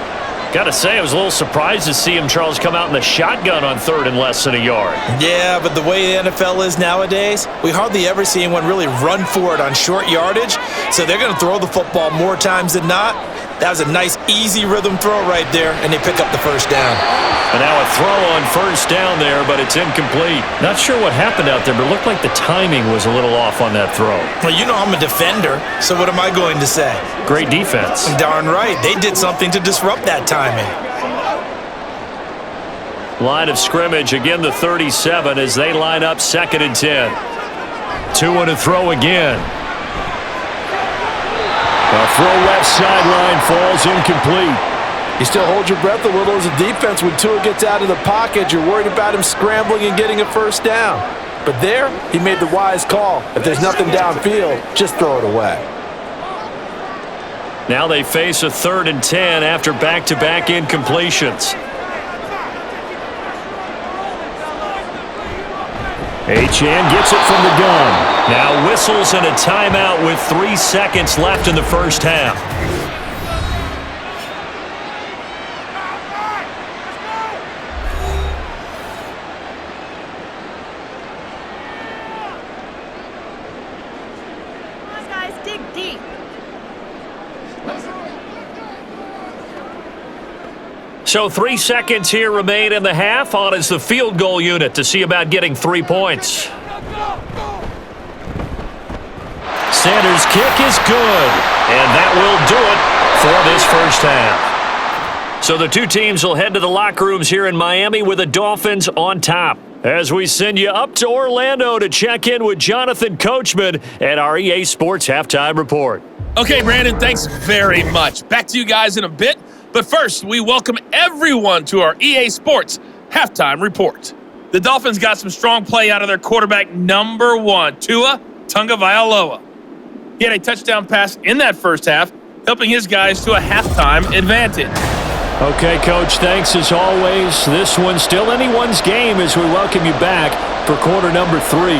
Got to say, I was a little surprised to see him, Charles, come out in the shotgun on 3rd and less than a yard. Yeah, but the way the NFL is nowadays, we hardly ever see anyone really run for it on short yardage. So they're going to throw the football more times than not. That was a nice, easy rhythm throw right there, and they pick up the 1st down. And now a throw on 1st down there, but it's incomplete. Not sure what happened out there, but it looked like the timing was a little off on that throw. Well, you know I'm a defender, so what am I going to say? Great defense. Darn right. They did something to disrupt that timing. Line of scrimmage, again the 37 as they line up 2nd and 10. 2 and a throw again. A throw left sideline falls incomplete. You still hold your breath a little as a defense when Tua gets out of the pocket. You're worried about him scrambling and getting a 1st down. But there, he made the wise call. If there's nothing downfield, just throw it away. Now they face a 3rd and 10 after back-to-back incompletions. Achane gets it from the gun. Now whistles and a timeout with 3 seconds left in the first half. Come on, guys, dig deep. So 3 seconds here remain in the half. On is the field goal unit to see about getting 3 points. Sanders' kick is good, and that will do it for this first half. So the two teams will head to the locker rooms here in Miami with the Dolphins on top. As we send you up to Orlando to check in with Jonathan Coachman at our EA Sports Halftime Report. Okay, Brandon, thanks very much. Back to you guys in a bit. But first, we welcome everyone to our EA Sports Halftime Report. The Dolphins got some strong play out of their quarterback number 1, Tua Tagovailoa. He had a touchdown pass in that first half, helping his guys to a halftime advantage. Okay, Coach, thanks as always. This one's still anyone's game as we welcome you back for quarter number 3.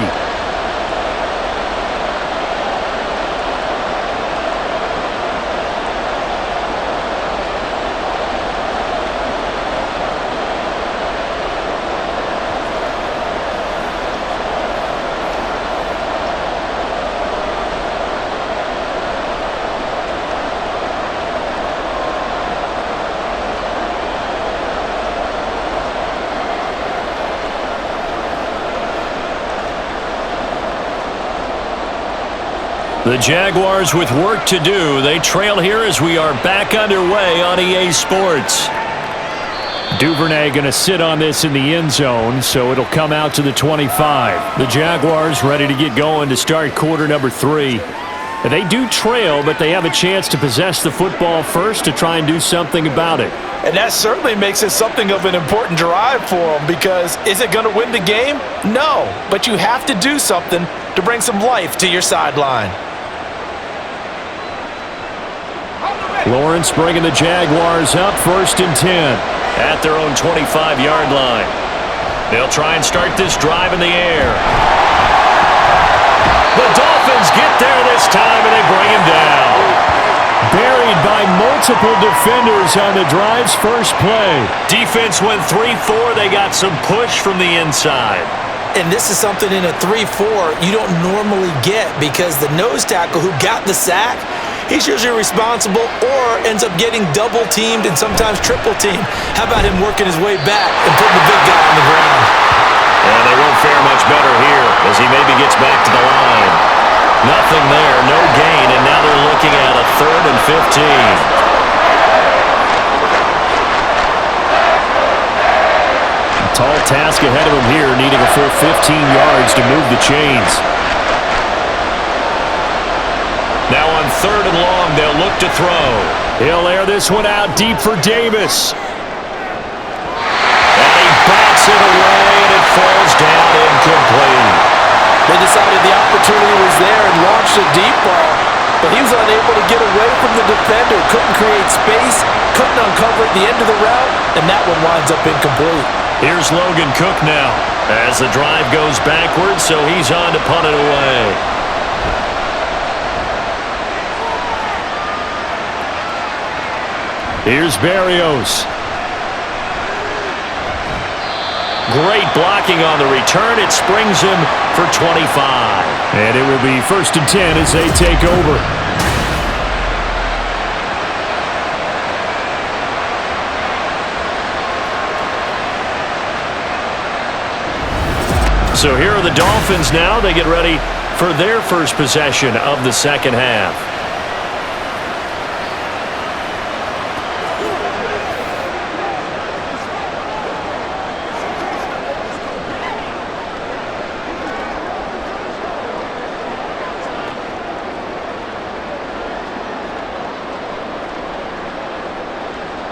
The Jaguars with work to do. They trail here as we are back underway on EA Sports. Duvernay going to sit on this in the end zone, so it'll come out to the 25. The Jaguars ready to get going to start quarter number 3. They do trail, but they have a chance to possess the football first to try and do something about it. And that certainly makes it something of an important drive for them, because is it going to win the game? No, but you have to do something to bring some life to your sideline. Lawrence bringing the Jaguars up, 1st and 10 at their own 25-yard line. They'll try and start this drive in the air. The Dolphins get there this time, and they bring him down. Buried by multiple defenders on the drive's first play. Defense went 3-4. They got some push from the inside. And this is something in a 3-4 you don't normally get, because the nose tackle who got the sack, he's usually responsible or ends up getting double-teamed and sometimes triple-teamed. How about him working his way back and putting the big guy on the ground? And they won't fare much better here as he maybe gets back to the line. Nothing there, no gain, and now they're looking at a 3rd and 15. Tall task ahead of him here, needing a full 15 yards to move the chains. Now on 3rd and long, they'll look to throw. He'll air this one out deep for Davis. And he bats it away, and it falls down incomplete. They decided the opportunity was there and launched a deep ball, but he was unable to get away from the defender, couldn't create space, couldn't uncover at the end of the route, and that one winds up incomplete. Here's Logan Cook now as the drive goes backwards, so he's on to punt it away. Here's Berrios. Great blocking on the return. It springs him for 25. And it will be 1st and 10 as they take over. So here are the Dolphins now. They get ready for their first possession of the second half.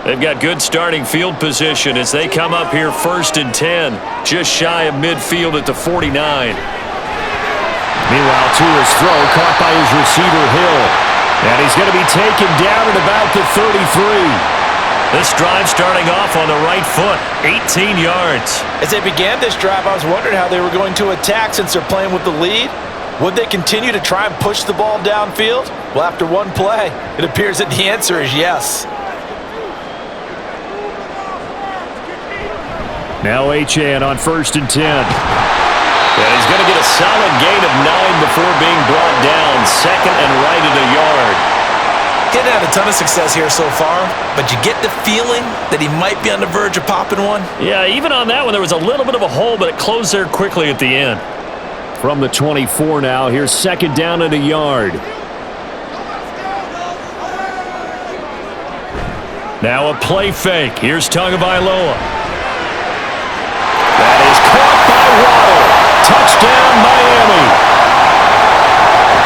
They've got good starting field position as they come up here 1st and 10, just shy of midfield at the 49. Meanwhile, Tua's throw caught by his receiver, Hill. And he's going to be taken down at about the 33. This drive starting off on the right foot, 18 yards. As they began this drive, I was wondering how they were going to attack since they're playing with the lead. Would they continue to try and push the ball downfield? Well, after one play, it appears that the answer is yes. Now Achane on 1st and 10. And he's going to get a solid gain of 9 before being brought down. 2nd and right at a yard. He hasn't had a ton of success here so far, but you get the feeling that he might be on the verge of popping one. Yeah, even on that one, there was a little bit of a hole, but it closed there quickly at the end. From the 24 now, here's 2nd down at a yard. Now a play fake. Here's Tagovailoa. That is caught by Waddle. Touchdown, Miami.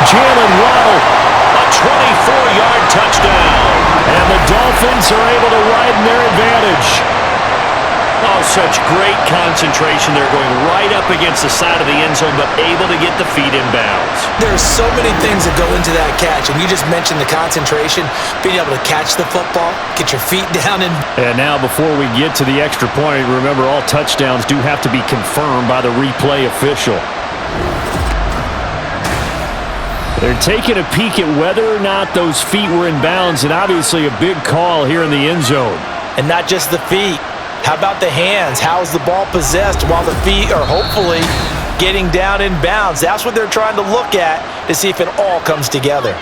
Jalen Waddle, a 24-yard touchdown. And the Dolphins are able to widen their advantage. Oh, such great concentration. They're going right up against the side of the end zone, but able to get the feet in bounds. There's so many things that go into that catch, and you just mentioned the concentration, being able to catch the football, get your feet down. And now, before we get to the extra point, remember all touchdowns do have to be confirmed by the replay official. They're taking a peek at whether or not those feet were in bounds, and obviously a big call here in the end zone. And not just the feet. How about the hands? How's the ball possessed while the feet are hopefully getting down in bounds? That's what they're trying to look at to see if it all comes together.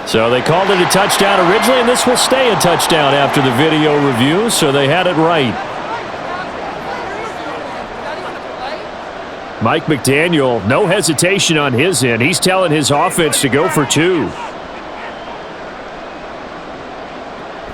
So they called it a touchdown originally, and this will stay a touchdown after the video review, so they had it right. Mike McDaniel, no hesitation on his end. He's telling his offense to go for two.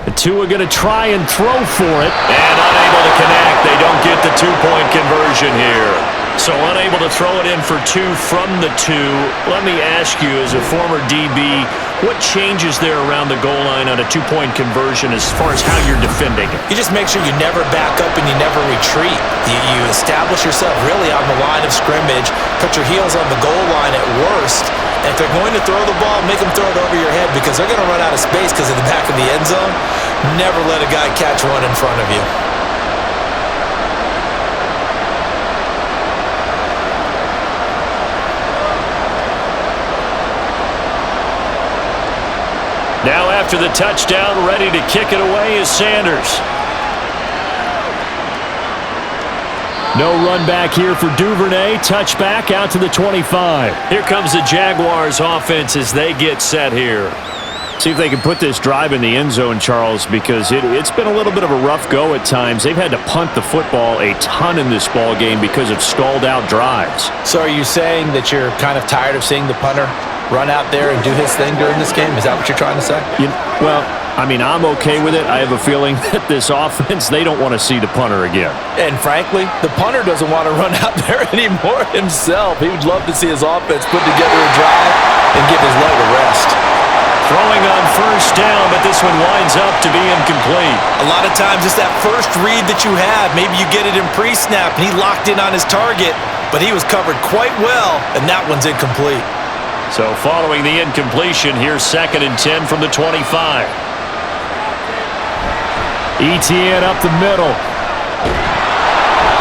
The two are going to try and throw for it. And unable to connect. They don't get the two-point conversion here. So unable to throw it in for two from the two. Let me ask you, as a former DB, what changes there around the goal line on a two-point conversion as far as how you're defending it? You just make sure you never back up and you never retreat. You establish yourself really on the line of scrimmage, put your heels on the goal line at worst, and if they're going to throw the ball, make them throw it over your head because they're going to run out of space because of the back of the end zone. Never let a guy catch one in front of you. Now after the touchdown, ready to kick it away is Sanders. No run back here for Duvernay. Touchback out to the 25. Here comes the Jaguars offense as they get set here. See if they can put this drive in the end zone, Charles, because it's been a little bit of a rough go at times. They've had to punt the football a ton in this ball game because of stalled-out drives. So are you saying that you're kind of tired of seeing the punter run out there and do his thing during this game? Is that what you're trying to say? Well, I mean, I'm okay with it. I have a feeling that this offense, they don't want to see the punter again. And frankly, the punter doesn't want to run out there anymore himself. He would love to see his offense put together a drive and give his leg a rest. Throwing on first down, but this one winds up to be incomplete. A lot of times it's that first read that you have. Maybe you get it in pre-snap, and he locked in on his target, but he was covered quite well, and that one's incomplete. So following the incompletion, here's 2nd and 10 from the 25. Etienne up the middle.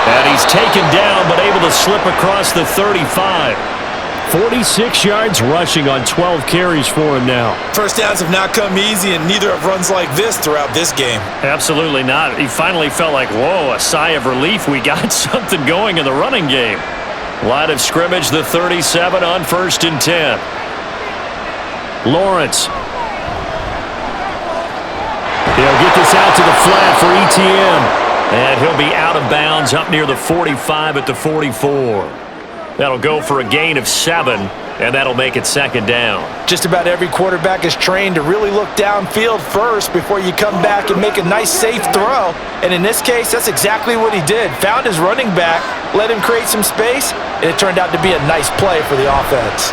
And he's taken down, but able to slip across the 35. 46 yards rushing on 12 carries for him now. First downs have not come easy, and neither have runs like this throughout this game. Absolutely not. He finally felt like, whoa, a sigh of relief. We got something going in the running game. Line of scrimmage, the 37 on 1st and 10. Lawrence. He'll get this out to the flat for Etienne. And he'll be out of bounds up near the 45 at the 44. That'll go for a gain of 7, and that'll make it 2nd down. Just about every quarterback is trained to really look downfield first before you come back and make a nice, safe throw. And in this case, that's exactly what he did. Found his running back, let him create some space, and it turned out to be a nice play for the offense.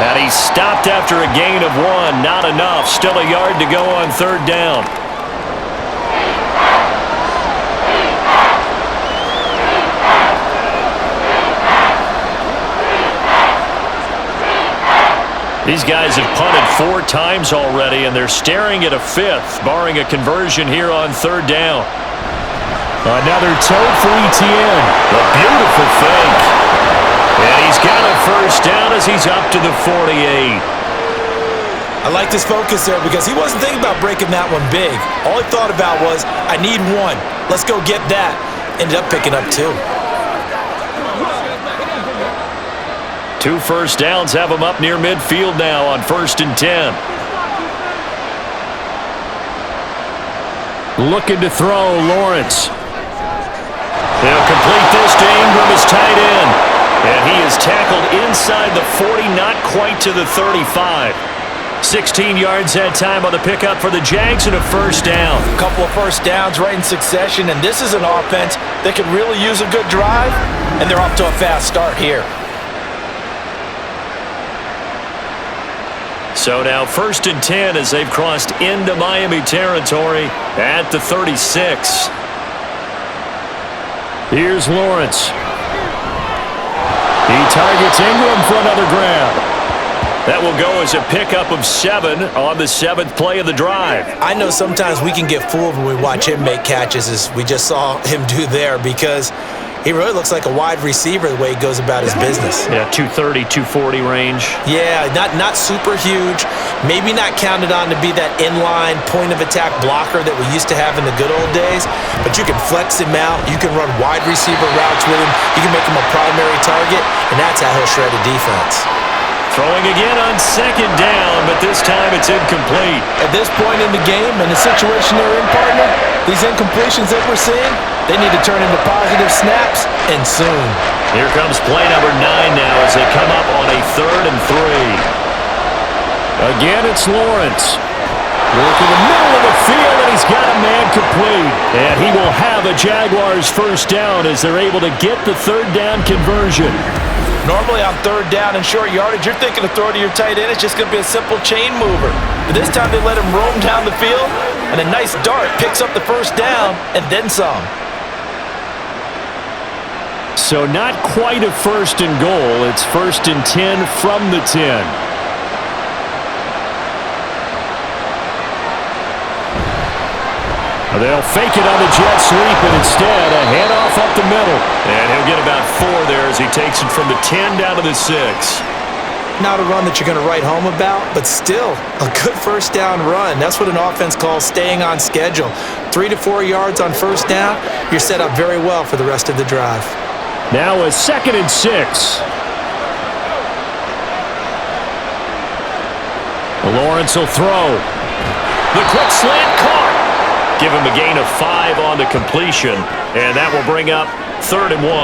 And he stopped after a gain of 1. Not enough. Still a yard to go on 3rd down. These guys have punted 4 times already, and they're staring at a 5th, barring a conversion here on 3rd down. Another toe for Etienne. A beautiful fake. And he's got a 1st down as he's up to the 48. I like this focus there because he wasn't thinking about breaking that one big. All he thought about was, I need 1. Let's go get that. Ended up picking up 2. 2 first downs have him up near midfield now on 1st and 10. Looking to throw, Lawrence. He'll complete this to Ingram, his tight end. And he is tackled inside the 40, not not quite to the 35. 16 yards that time on the pickup for the Jags and a first down. A couple of first downs right in succession, and this is an offense that could really use a good drive, and they're off to a fast start here. So now 1st and 10 as they've crossed into Miami territory at the 36. Here's Lawrence. He targets Ingram for another grab. That will go as a pickup of 7 on the 7th play of the drive. I know sometimes we can get fooled when we watch him make catches, as we just saw him do there, because he really looks like a wide receiver the way he goes about his business. Yeah, 230, 240 range. Yeah, not super huge. Maybe not counted on to be that inline point-of-attack blocker that we used to have in the good old days, but you can flex him out. You can run wide receiver routes with him. You can make him a primary target, and that's how he'll shred a defense. Throwing again on 2nd down, but this time it's incomplete. At this point in the game and the situation they're in, partner, these incompletions that we're seeing, they need to turn into positive snaps, and soon. Here comes play number 9 now as they come up on a 3rd and 3. Again, it's Lawrence. Working the middle of the field, and he's got a man complete. And he will have a Jaguars first down as they're able to get the 3rd down conversion. Normally on 3rd down and short yardage, you're thinking to throw to your tight end. It's just going to be a simple chain mover. But this time they let him roam down the field, and a nice dart picks up the first down and then some. So not quite a 1st and goal. It's 1st and 10 from the 10. They'll fake it on the jet sweep, and instead a handoff up the middle. And he'll get about 4 there as he takes it from the 10 down to the 6. Not a run that you're going to write home about, but still a good first down run. That's what an offense calls staying on schedule. 3 to 4 yards on first down, you're set up very well for the rest of the drive. Now a 2nd and 6. Lawrence will throw. The quick slant caught. Give him a gain of 5 on the completion, and that will bring up 3rd and 1.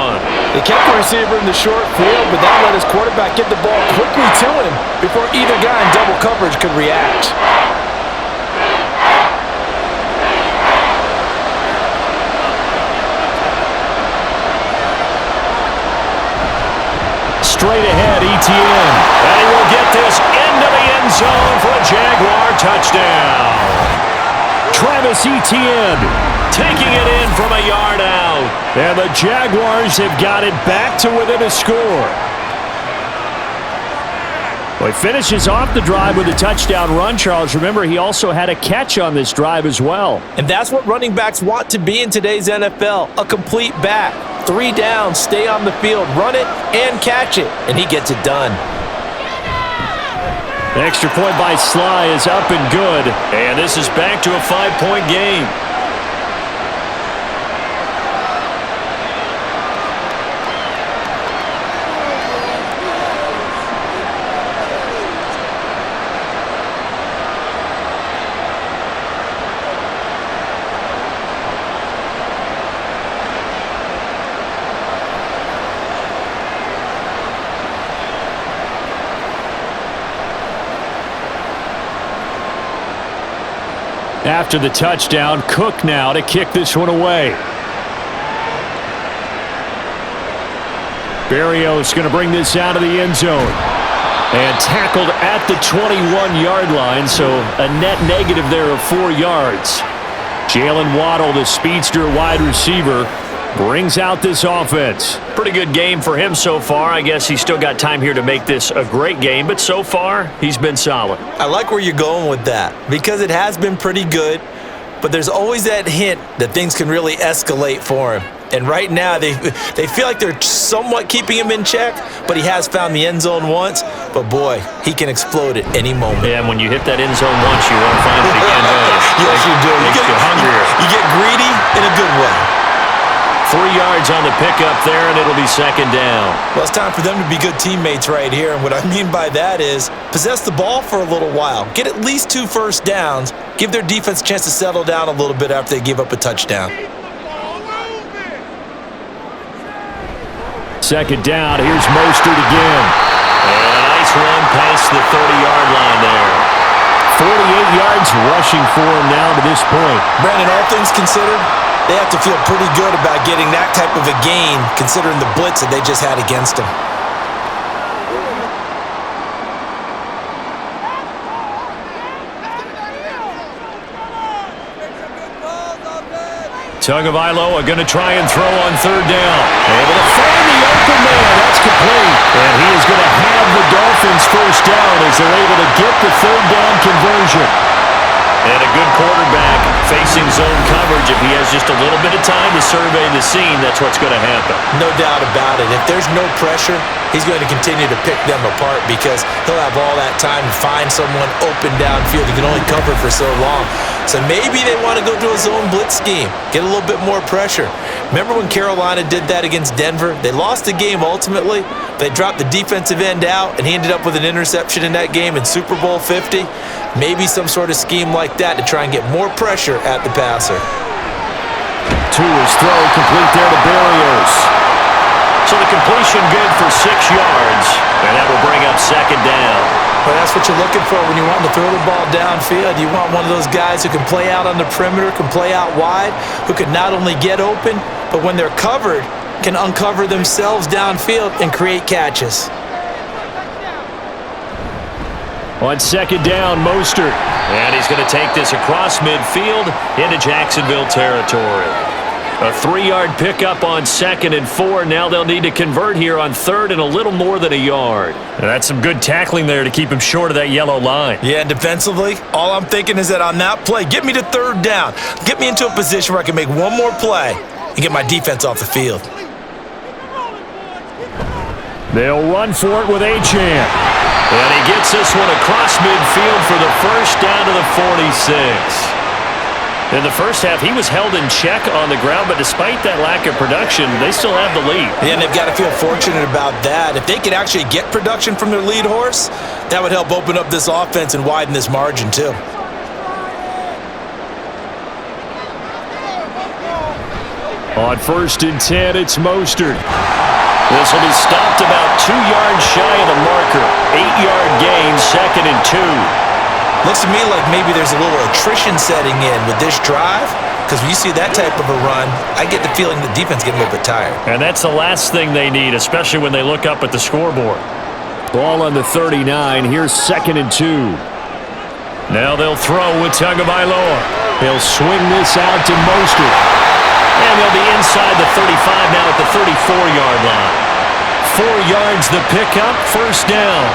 They kept the receiver in the short field, but that let his quarterback get the ball quickly to him before either guy in double coverage could react. Straight ahead, ETN. And he will get this into the end zone for a Jaguar touchdown. Travis Etienne taking it in from a yard out. And the Jaguars have got it back to within a score. Well, he finishes off the drive with a touchdown run, Charles. Remember, he also had a catch on this drive as well. And that's what running backs want to be in today's NFL, a complete back. 3 downs, stay on the field, run it, and catch it. And he gets it done. The extra point by Sly is up and good, and this is back to a 5-point game. After the touchdown, Cook now to kick this one away. Berrios going to bring this out of the end zone. And tackled at the 21-yard line, so a net negative there of 4 yards. Jalen Waddle, the speedster wide receiver, brings out this offense. Pretty good game for him so far. I guess he's still got time here to make this a great game, but so far, he's been solid. I like where you're going with that because it has been pretty good, but there's always that hint that things can really escalate for him. And right now, they feel like they're somewhat keeping him in check, but he has found the end zone once. But boy, he can explode at any moment. Yeah, and when you hit that end zone once, you want to find it again, don't you? Yes, you do. Makes you hungrier. You get greedy in a good way. 3 yards on the pickup there, and it'll be 2nd down. Well, it's time for them to be good teammates right here. And what I mean by that is possess the ball for a little while. Get at least 2 first downs. Give their defense a chance to settle down a little bit after they give up a touchdown. 2nd down. Here's Mostert again. And a Nice run past the 30-yard line there. 48 yards rushing for him now to this point. Brandon, all things considered, they have to feel pretty good about getting that type of a gain considering the blitz that they just had against them. Tagovailoa going to try and throw on third down. Able to find the open man. That's complete. And he is going to have the Dolphins first down as they're able to get the third down conversion. And a good quarterback facing zone coverage. If he has just a little bit of time to survey the scene, that's what's going to happen. No doubt about it. If there's no pressure, he's going to continue to pick them apart because he'll have all that time to find someone open downfield. He can only cover for so long. So maybe they want to go to a zone blitz scheme, get a little bit more pressure. Remember when Carolina did that against Denver? They lost the game ultimately. They dropped the defensive end out, and he ended up with an interception in that game in Super Bowl 50. Maybe some sort of scheme like that to try and get more pressure at the passer. To his throw, complete there to Berrios. So the completion good for 6 yards, and that will bring up second down. Well, that's what you're looking for when you want to throw the ball downfield. You want one of those guys who can play out on the perimeter, can play out wide, who can not only get open, but when they're covered, can uncover themselves downfield and create catches. On second down, Mostert. And he's going to take this across midfield into Jacksonville territory. A 3-yard pickup on 2nd and 4. Now they'll need to convert here on 3rd and a little more than a yard. And that's some good tackling there to keep him short of that yellow line. Yeah, and defensively, all I'm thinking is that on that play, get me to 3rd down. Get me into a position where I can make one more play and get my defense off the field. They'll run for it with Achane. And he gets this one across midfield for the first down to the 46. In the first half, he was held in check on the ground, but despite that lack of production, they still have the lead. Yeah, and they've got to feel fortunate about that. If they could actually get production from their lead horse, that would help open up this offense and widen this margin too. On 1st and 10, it's Mostert. This will be stopped about 2 yards shy of the marker. 8-yard gain, 2nd and 2. Looks to me like maybe there's a little attrition setting in with this drive, because when you see that type of a run, I get the feeling the defense getting a little bit tired. And that's the last thing they need, especially when they look up at the scoreboard. Ball on the 39. Here's 2nd and 2. Now they'll throw with Tagovailoa. He'll swing this out to Mostert. And they'll be inside the 35 now at the 34-yard line. 4 yards the pickup, first down.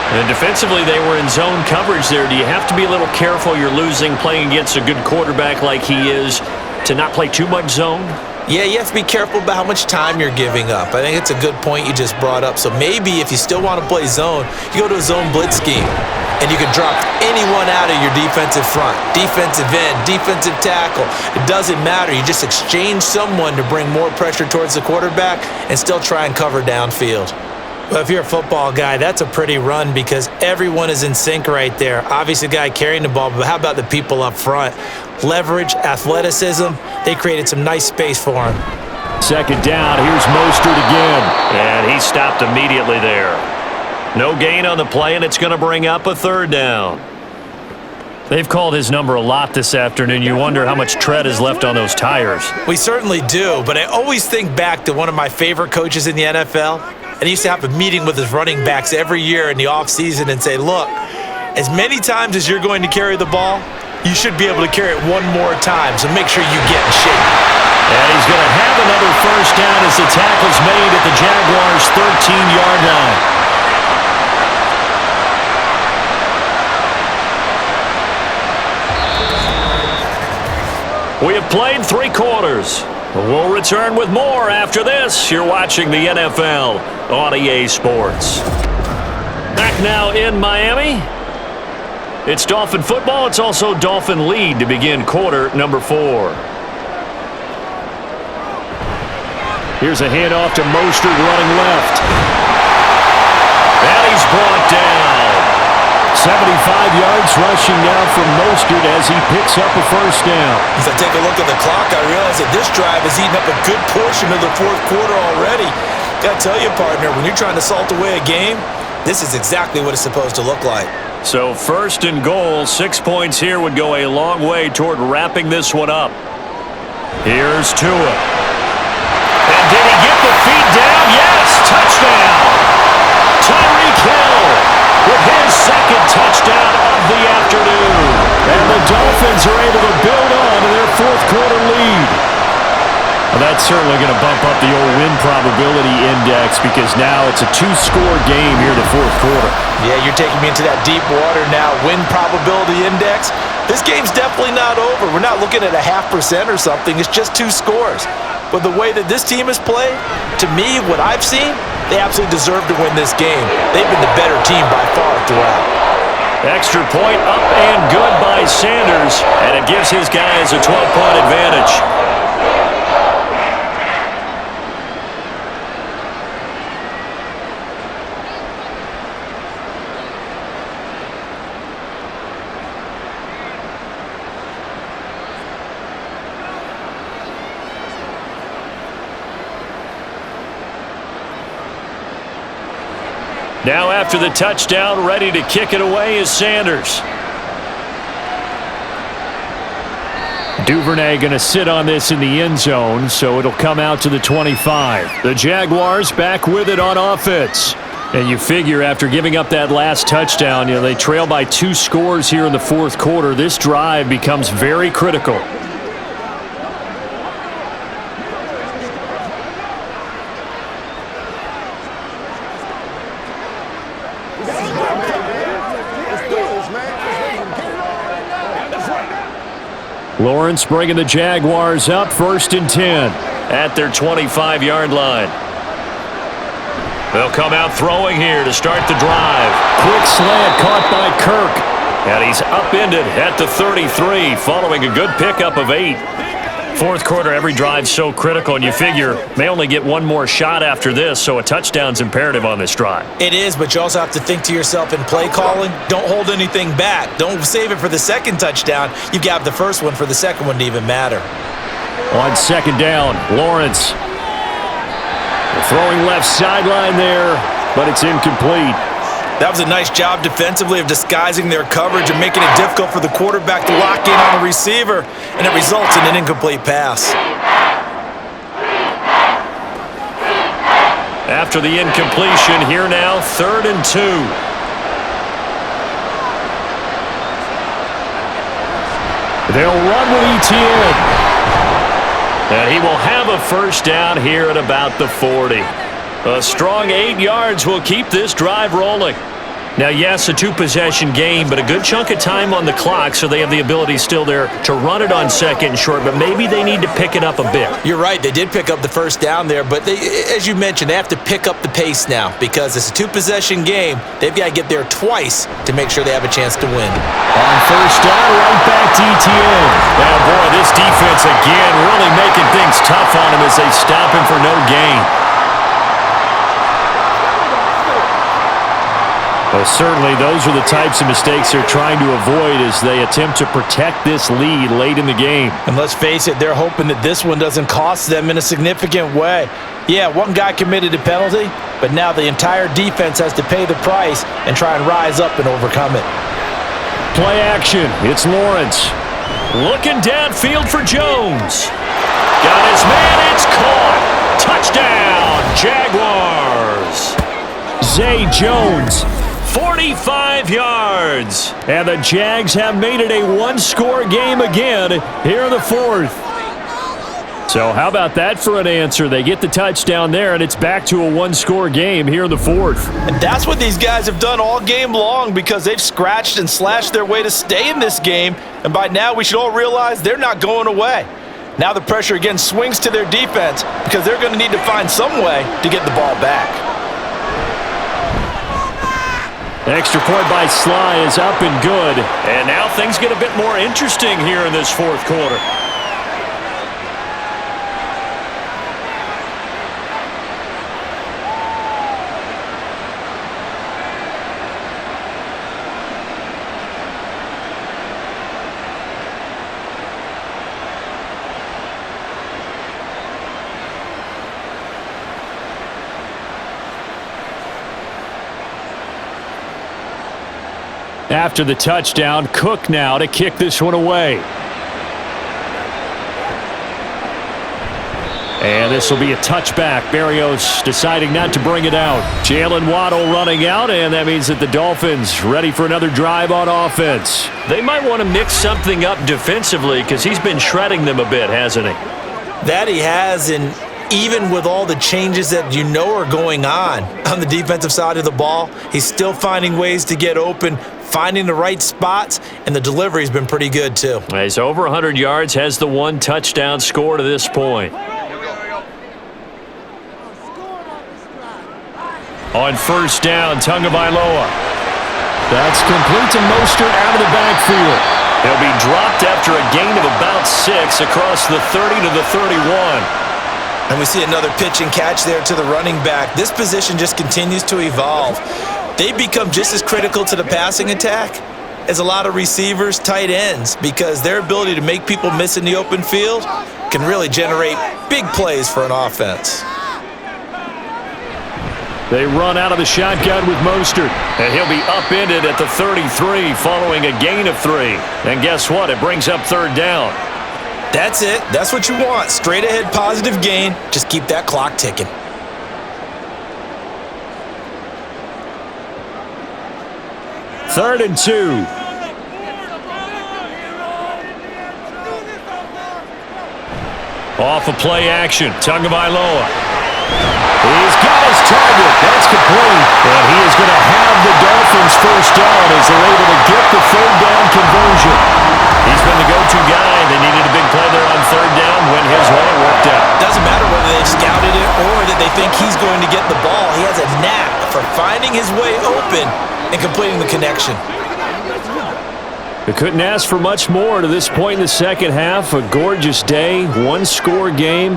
And defensively, they were in zone coverage there. Do you have to be a little careful? You're losing, playing against a good quarterback like he is, to not play too much zone? Yeah, you have to be careful about how much time you're giving up. I think it's a good point you just brought up. So maybe if you still want to play zone, you go to a zone blitz scheme, and you can drop anyone out of your defensive front, defensive end, defensive tackle. It doesn't matter. You just exchange someone to bring more pressure towards the quarterback and still try and cover downfield. Well, if you're a football guy, that's a pretty run because everyone is in sync right there. Obviously, the guy carrying the ball, but how about the people up front? Leverage, athleticism, they created some nice space for him. Second down, here's Mostert again. And he stopped immediately there. No gain on the play, and it's going to bring up a 3rd down. They've called his number a lot this afternoon. You wonder how much tread is left on those tires. We certainly do, but I always think back to one of my favorite coaches in the NFL. And he used to have a meeting with his running backs every year in the offseason and say, look, as many times as you're going to carry the ball, you should be able to carry it one more time, so make sure you get in shape. And he's going to have another first down as the tackle's made at the Jaguars' 13-yard line. We have played 3 quarters. We'll return with more after this. You're watching the NFL on EA Sports. Back now in Miami. It's Dolphin football. It's also Dolphin lead to begin quarter number 4. Here's a handoff to Mostert running left. And he's brought down. 75 yards rushing now from Mostert as he picks up a first down. As I take a look at the clock, I realize that this drive has eaten up a good portion of the 4th quarter already. Got to tell you, partner, when you're trying to salt away a game, This is exactly what it's supposed to look like. So 1st and goal, 6 points here would go a long way toward wrapping this one up. Here's Tua. And did he get the feet down? Yes, touchdown. Tyreek Hill with his 2nd touchdown of the afternoon. And the Dolphins are able to build on to their 4th quarter lead. Well, that's certainly going to bump up the old win probability index because now it's a 2-score game here in the 4th quarter. Yeah, you're taking me into that deep water now. Win probability index. This game's definitely not over. We're not looking at a 0.5% or something. It's just 2 scores. But the way that this team has played, to me, what I've seen, they absolutely deserve to win this game. They've been the better team by far throughout. Extra point up and good by Sanders, and it gives his guys a 12-point advantage. Now after the touchdown, ready to kick it away is Sanders. Duvernay going to sit on this in the end zone, so it'll come out to the 25. The Jaguars back with it on offense. And you figure after giving up that last touchdown, they trail by 2 scores here in the 4th quarter. This drive becomes very critical. Lawrence bringing the Jaguars up 1st and 10 at their 25-yard line. They'll come out throwing here to start the drive. Quick slant caught by Kirk. And he's upended at the 33 following a good pickup of 8. 4th quarter, every drive's so critical, and you figure may only get one more shot after this, so a touchdown's imperative on this drive. It is, but you also have to think to yourself in play calling, don't hold anything back. Don't save it for the 2nd touchdown. You've got the 1st one for the 2nd one to even matter. On 2nd down, Lawrence. Throwing left sideline there, but it's incomplete. That was a nice job defensively of disguising their coverage and making it difficult for the quarterback to lock in on the receiver, and it results in an incomplete pass. After the incompletion, here now, 3rd and 2. They'll run with Etienne. And he will have a 1st down here at about the 40. A strong 8 yards will keep this drive rolling. Now, yes, a 2-possession game, but a good chunk of time on the clock, so they have the ability still there to run it on 2nd and short, but maybe they need to pick it up a bit. You're right. They did pick up the 1st down there, but as you mentioned, they have to pick up the pace now because it's a 2-possession game. They've got to get there twice to make sure they have a chance to win. On 1st down, right back to Etienne. Oh, boy, this defense again really making things tough on him as they stop him for no gain. Well, certainly those are the types of mistakes they're trying to avoid as they attempt to protect this lead late in the game. And let's face it, they're hoping that this one doesn't cost them in a significant way. Yeah, one guy committed a penalty, but now the entire defense has to pay the price and try and rise up and overcome it. Play action. It's Lawrence. Looking downfield for Jones. Got his man. It's caught. Touchdown, Jaguars. Zay Jones. 45 yards. And the Jags have made it a 1-score game again here in the 4th. So how about that for an answer? They get the touchdown there, and it's back to a 1-score game here in the 4th. And that's what these guys have done all game long because they've scratched and slashed their way to stay in this game. And by now, we should all realize they're not going away. Now the pressure again swings to their defense because they're going to need to find some way to get the ball back. Extra point by Sly is up and good. And now things get a bit more interesting here in this 4th quarter. After the touchdown, Cook now to kick this one away. And this will be a touchback. Berrios deciding not to bring it out. Jalen Waddle running out, and that means that the Dolphins ready for another drive on offense. They might want to mix something up defensively because he's been shredding them a bit, hasn't he? That he has, and even with all the changes that you know are going on the defensive side of the ball, he's still finding ways to get open, finding the right spots, and the delivery's been pretty good too. He's over 100 yards, has the 1 touchdown score to this point. On first down, Tagovailoa. That's complete to Mostert out of the backfield. He'll be dropped after a gain of about 6 across the 30 to the 31. And we see another pitch and catch there to the running back. This position just continues to evolve. They become just as critical to the passing attack as a lot of receivers, tight ends, because their ability to make people miss in the open field can really generate big plays for an offense. They run out of the shotgun with Mostert. And he'll be upended at the 33 following a gain of 3. And guess what? It brings up third down. That's it. That's what you want. Straight ahead positive gain. Just keep that clock ticking. Third and 2. Off of play action. Tagovailoa. He's got his target. That's complete. And he is going to have the Dolphins first down as they're able to get the third down conversion. He's been the go-to guy. They needed a big play there on third down. Went his way. It worked out. Doesn't matter whether they scouted it or that they think he's going to get the ball. He has a knack for finding his way open and completing the connection. They couldn't ask for much more to this point in the second half. A gorgeous day, 1-score game.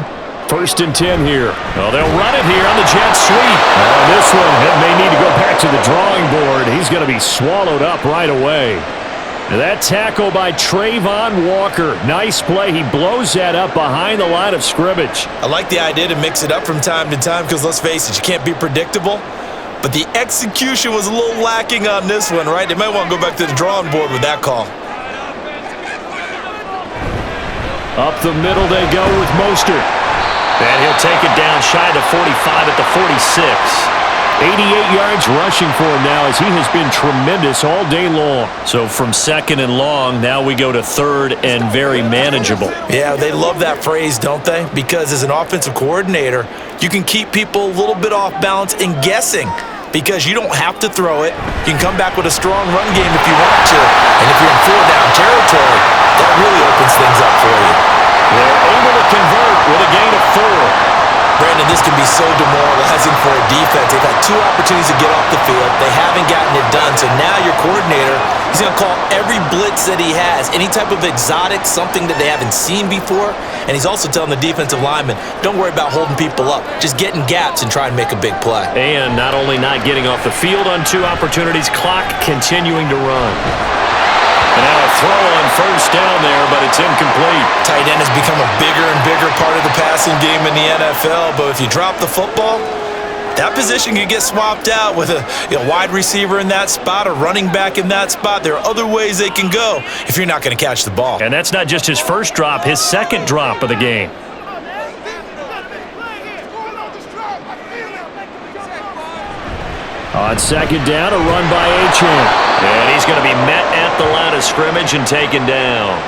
First and 10 here. Well, they'll run it here on the jet sweep. This one may need to go back to the drawing board. He's going to be swallowed up right away. That tackle by Trayvon Walker. Nice play. He blows that up behind the line of scrimmage. I like the idea to mix it up from time to time because, let's face it, you can't be predictable. But the execution was a little lacking on this one, right? They might want to go back to the drawing board with that call. Up the middle they go with Mostert. And he'll take it down shy of the 45 at the 46. 88 yards rushing for him now as he has been tremendous all day long. So from second and long, now we go to third and very manageable. Yeah, they love that phrase, don't they? Because as an offensive coordinator, you can keep people a little bit off balance and guessing because you don't have to throw it. You can come back with a strong run game if you want to. And if you're in 4-down territory, that really opens things up for you. They're able to convert with a gain of 4. Brandon, this can be so demoralizing for a defense. They've had 2 opportunities to get off the field. They haven't gotten it done. So now your coordinator, he's going to call every blitz that he has, any type of exotic, something that they haven't seen before. And he's also telling the defensive lineman, don't worry about holding people up. Just get in gaps and try and make a big play. And not only not getting off the field on 2 opportunities, clock continuing to run. And now a throw on first down there, but it's incomplete. Tight end has become a bigger and bigger part of the passing game in the NFL, but if you drop the football, that position can get swapped out with a wide receiver in that spot, a running back in that spot. There are other ways they can go if you're not going to catch the ball. And that's not just his first drop, his second drop of the game. On second down, a run by Achane. And he's going to be met at the line of scrimmage and taken down.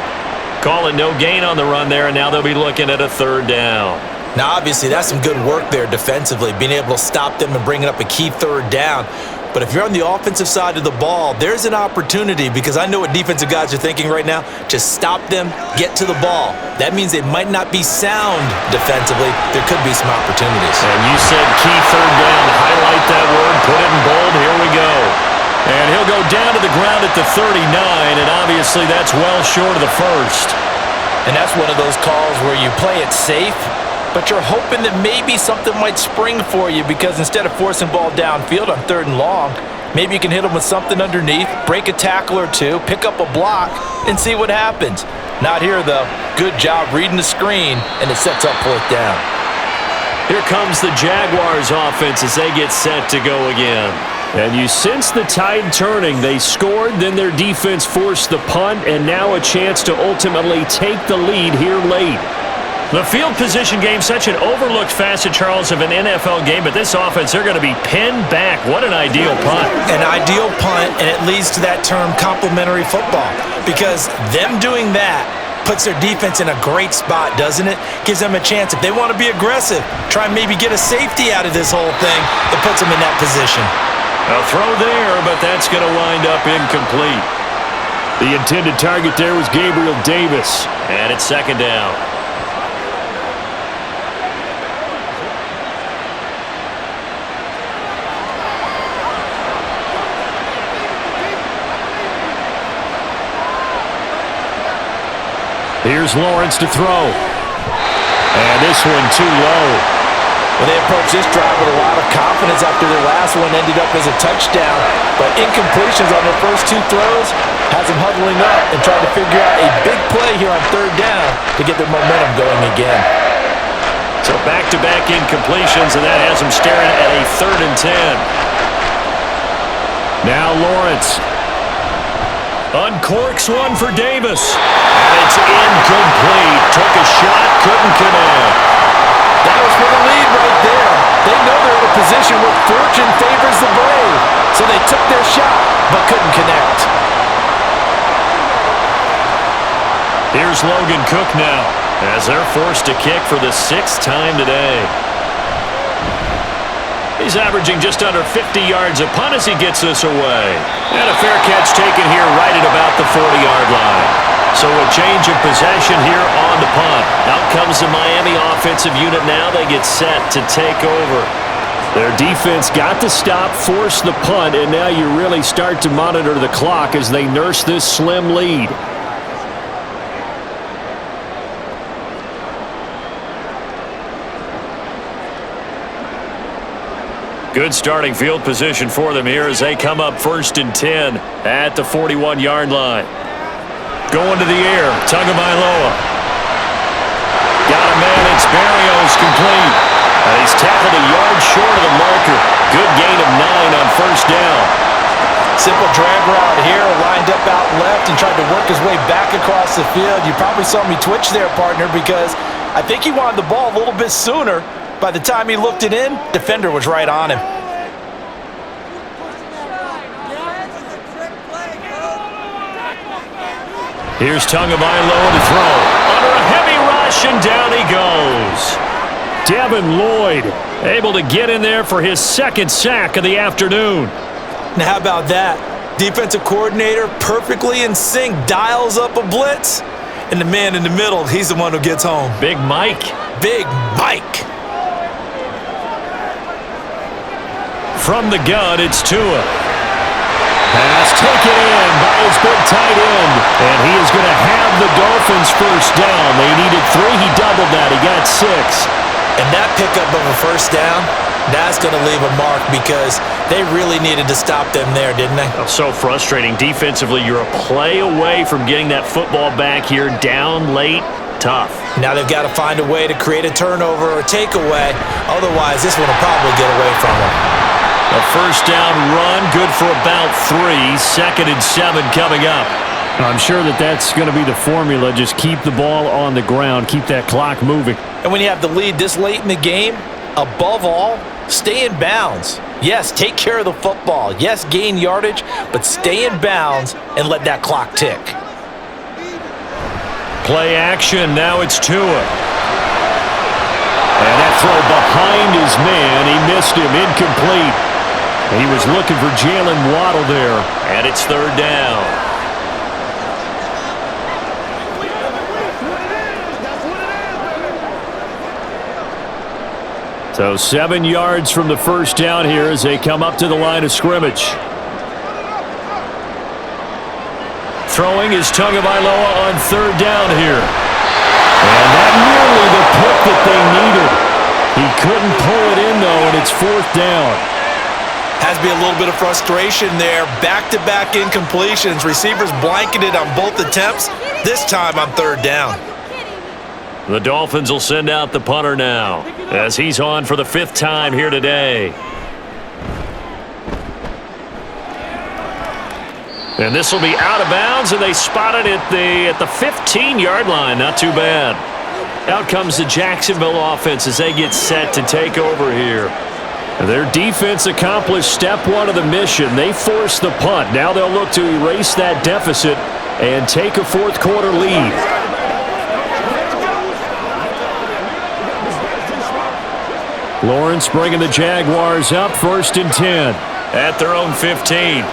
Calling no gain on the run there, and now they'll be looking at a third down. Now, obviously, that's some good work there defensively, being able to stop them and bringing up a key third down. But if you're on the offensive side of the ball, there's an opportunity because I know what defensive guys are thinking right now. Just stop them, get to the ball. That means they might not be sound defensively. There could be some opportunities. And you said key third down. Highlight that word. Put it in bold. Here we go. And he'll go down to the ground at the 39, and obviously that's well short of the first. And that's one of those calls where you play it safe, but you're hoping that maybe something might spring for you because instead of forcing ball downfield on 3rd and long, maybe you can hit them with something underneath, break a tackle or 2, pick up a block, and see what happens. Not here, though. Good job reading the screen, and it sets up 4th down. Here comes the Jaguars offense as they get set to go again. And you sense the tide turning. They scored, then their defense forced the punt, and now a chance to ultimately take the lead here late. The field position game, such an overlooked facet, Charles, of an NFL game, but this offense, they're going to be pinned back. What an ideal punt. An ideal punt, and it leads to that term complementary football, because them doing that puts their defense in a great spot, doesn't it? Gives them a chance. If they want to be aggressive, try and maybe get a safety out of this whole thing, it puts them in that position. A throw there, but that's going to wind up incomplete. The intended target there was Gabriel Davis, and it's second down. Here's Lawrence to throw. And this one too low. Well, they approached this drive with a lot of confidence after their last one ended up as a touchdown. But incompletions on their first two throws has them huddling up and trying to figure out a big play here on third down to get their momentum going again. So back-to-back incompletions, and that has them staring at a 3rd and 10. Now Lawrence. Uncorks one for Davis. And it's incomplete. Took a shot, couldn't connect. That was for the lead right there. They know they're in a position where fortune favors the brave. So they took their shot, but couldn't connect. Here's Logan Cook now, as they're forced to kick for the 6th time today. He's averaging just under 50 yards a punt as he gets this away. And a fair catch taken here right at about the 40-yard line. So a change of possession here on the punt. Out comes the Miami offensive unit now. They get set to take over. Their defense got the stop, forced the punt, and now you really start to monitor the clock as they nurse this slim lead. Good starting field position for them here as they come up 1st and 10 at the 41-yard line. Going to the air, Tagovailoa. Got a man, it's Berrios, complete. And he's tackled a yard short of the marker. Good gain of 9 on 1st down. Simple drag route here, lined up out left and tried to work his way back across the field. You probably saw me twitch there, partner, because I think he wanted the ball a little bit sooner. By the time he looked it in, defender was right on him. Here's Tagovailoa to throw. Under a heavy rush, and down he goes. Devin Lloyd able to get in there for his 2nd sack of the afternoon. Now how about that? Defensive coordinator perfectly in sync, dials up a blitz, and the man in the middle, he's the one who gets home. Big Mike. Big Mike. From the gun, it's Tua. Pass taken in by his big tight end. And he is going to have the Dolphins 1st down. They needed 3. He doubled that. He got 6. And that pickup of a 1st down, that's going to leave a mark because they really needed to stop them there, didn't they? Oh, so frustrating. Defensively, you're a play away from getting that football back here down late. Tough. Now they've got to find a way to create a turnover or takeaway. Otherwise, this one will probably get away from them. A 1st down run, good for about 3. 2nd and 7 coming up. I'm sure that's going to be the formula. Just keep the ball on the ground. Keep that clock moving. And when you have the lead this late in the game, above all, stay in bounds. Yes, take care of the football. Yes, gain yardage, but stay in bounds and let that clock tick. Play action. Now it's Tua. And that throw behind his man. He missed him. Incomplete. He was looking for Jalen Waddle there. And it's 3rd down. So 7 yards from the 1st down here as they come up to the line of scrimmage. Throwing is Tagovailoa on 3rd down here. And that nearly the pick that they needed. He couldn't pull it in, though, and it's 4th down. Has to be a little bit of frustration there. Back-to-back incompletions. Receivers blanketed on both attempts, this time on 3rd down. The Dolphins will send out the punter now as he's on for the 5th time here today. And this will be out of bounds, and they spot it at the 15-yard line. Not too bad. Out comes the Jacksonville offense as they get set to take over here. Their defense accomplished step one of the mission. They forced the punt. Now they'll look to erase that deficit and take a fourth-quarter lead. Lawrence bringing the Jaguars up, 1st and 10 at their own 15.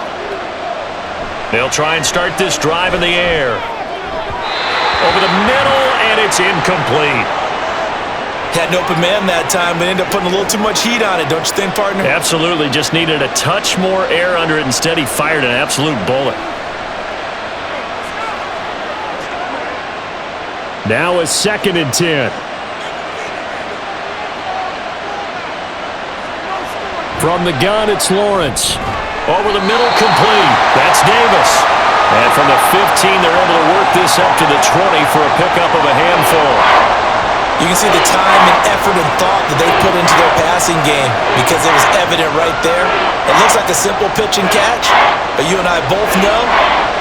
They'll try and start this drive in the air. Over the middle, and it's incomplete. Had an open man that time, but ended up putting a little too much heat on it, don't you think, partner? Absolutely. Just needed a touch more air under it. Instead, he fired an absolute bullet. Now a 2nd and 10. From the gun, it's Lawrence. Over the middle, complete. That's Davis. And from the 15, they're able to work this up to the 20 for a pickup of a handful. You can see the time and effort and thought that they put into their passing game because it was evident right there. It looks like a simple pitch and catch, but you and I both know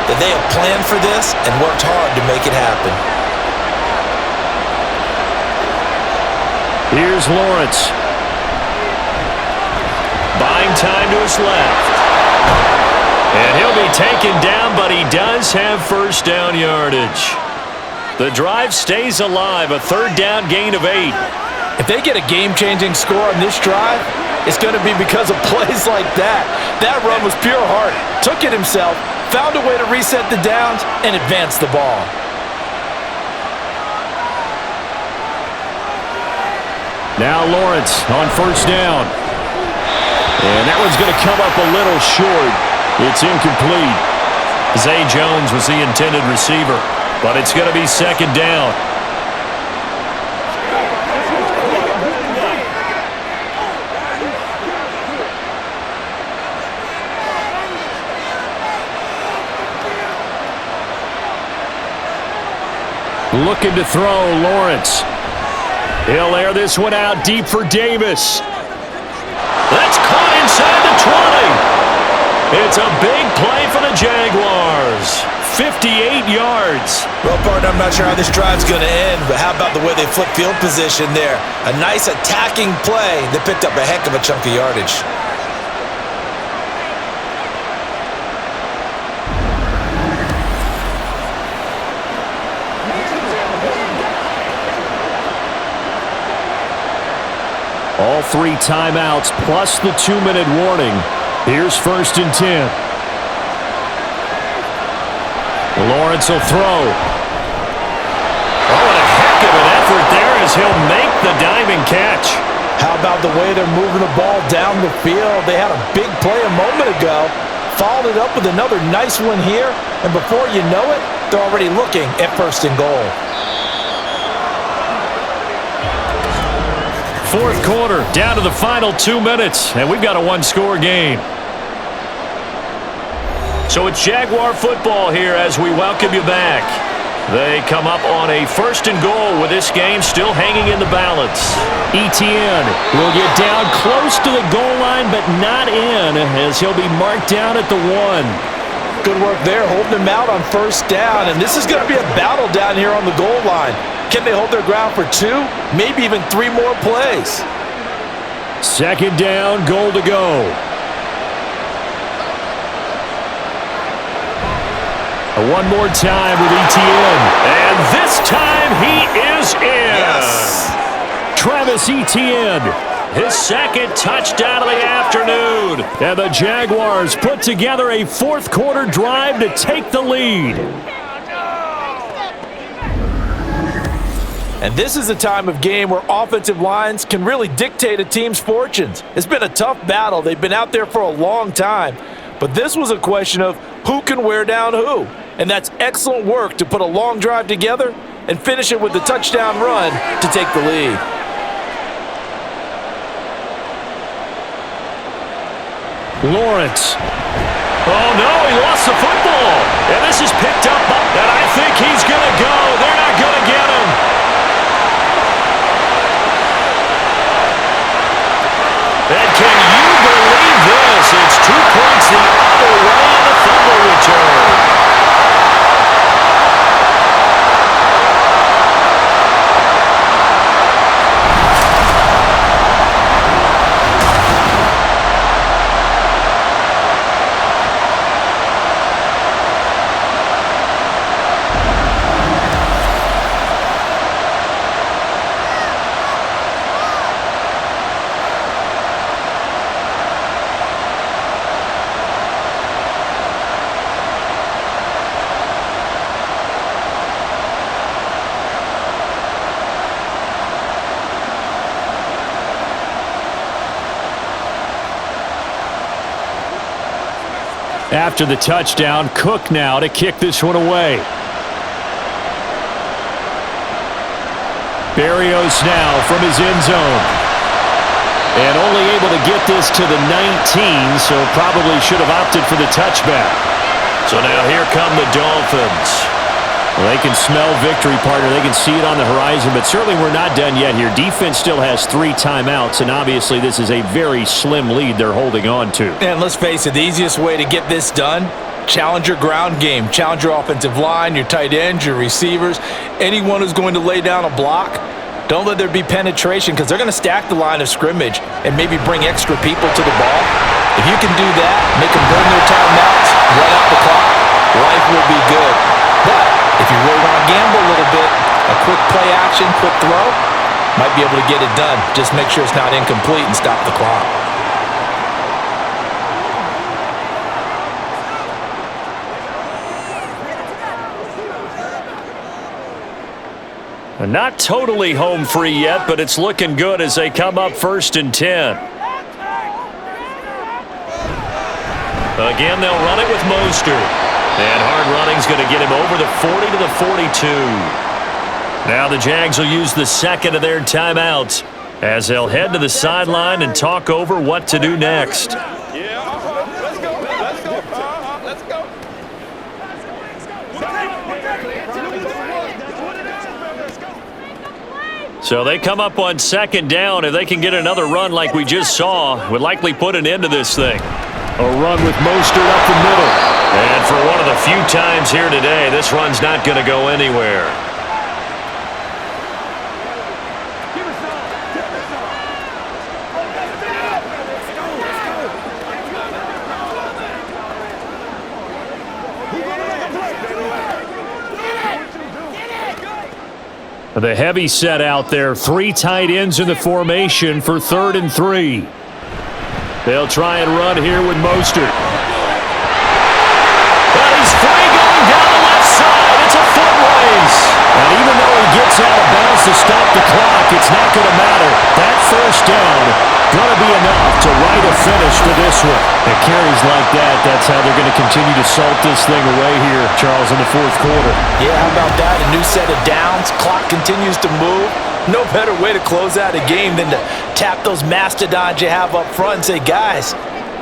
that they have planned for this and worked hard to make it happen. Here's Lawrence. Buying time to his left. And he'll be taken down, but he does have first down yardage. The drive stays alive, a 3rd down gain of 8. If they get a game-changing score on this drive, it's going to be because of plays like that. That run was pure heart. Took it himself, found a way to reset the downs, and advance the ball. Now Lawrence on 1st down. And that one's going to come up a little short. It's incomplete. Zay Jones was the intended receiver, but it's going to be 2nd down. Looking to throw, Lawrence. He'll air this one out deep for Davis. That's caught inside the 20. It's a big play for the Jaguars. 58 yards. Well, partner, I'm not sure how this drive's going to end, but how about the way they flip field position there? A nice attacking play that picked up a heck of a chunk of yardage. All 3 timeouts plus the 2-minute warning. Here's 1st and 10. Lawrence will throw. Oh, and a heck of an effort there as he'll make the diving catch. How about the way they're moving the ball down the field? They had a big play a moment ago. Followed it up with another nice one here. And before you know it, they're already looking at 1st and goal. 4th quarter, down to the final 2 minutes, and we've got a 1-score game. So it's Jaguar football here as we welcome you back. They come up on a 1st and goal with this game still hanging in the balance. Etienne will get down close to the goal line, but not in, as he'll be marked down at the 1. Good work there, holding him out on 1st down, and this is going to be a battle down here on the goal line. Can they hold their ground for 2, maybe even 3 more plays? 2nd down, goal to go. One more time with Etienne. And this time he is in. Yes. Travis Etienne, his 2nd touchdown of the afternoon. And the Jaguars put together a 4th quarter drive to take the lead. And this is a time of game where offensive lines can really dictate a team's fortunes. It's been a tough battle. They've been out there for a long time. But this was a question of who can wear down who. And that's excellent work to put a long drive together and finish it with the touchdown run to take the lead. Lawrence. Oh, no, he lost the football. And this is picked up, and I think he's going to go. They're not going to get him. And can you believe this? It's 2 points the other way in the fumble return. After the touchdown, Cook now to kick this one away. Berrios now from his end zone. And only able to get this to the 19, so probably should have opted for the touchback. So now here come the Dolphins. Well, they can smell victory, partner. They can see it on the horizon, but certainly we're not done yet here. Defense still has 3 timeouts, and obviously this is a very slim lead they're holding on to. And let's face it, the easiest way to get this done, challenge your ground game. Challenge your offensive line, your tight ends, your receivers, anyone who's going to lay down a block. Don't let there be penetration because they're going to stack the line of scrimmage and maybe bring extra people to the ball. If you can do that, make them burn their timeouts, run out the clock, life will be good. But if you really want to gamble a little bit, a quick play action, quick throw, might be able to get it done. Just make sure it's not incomplete and stop the clock. Not totally home free yet, but it's looking good as they come up 1st and 10. Again, they'll run it with Mostert. And hard running's going to get him over the 40 to the 42. Now the Jags will use the second of their timeouts as they'll head to the sideline and talk over what to do next. So they come up on 2nd down. If they can get another run like we just saw, would likely put an end to this thing. A run with Mostert up the middle. And for one of the few times here today, this run's not going to go anywhere. The heavy set out there. 3 tight ends in the formation for 3rd and 3. They'll try and run here with Mostert. But he's free going down the left side. It's a foot race. And even though he gets out of bounds to stop the clock, it's not going to matter. That 1st down going to be enough to write a finish to this one. It carries like that. That's how they're going to continue to salt this thing away here, Charles, in the 4th quarter. Yeah, how about that? A new set of downs. Clock continues to move. No better way to close out a game than to tap those mastodons you have up front and say, guys,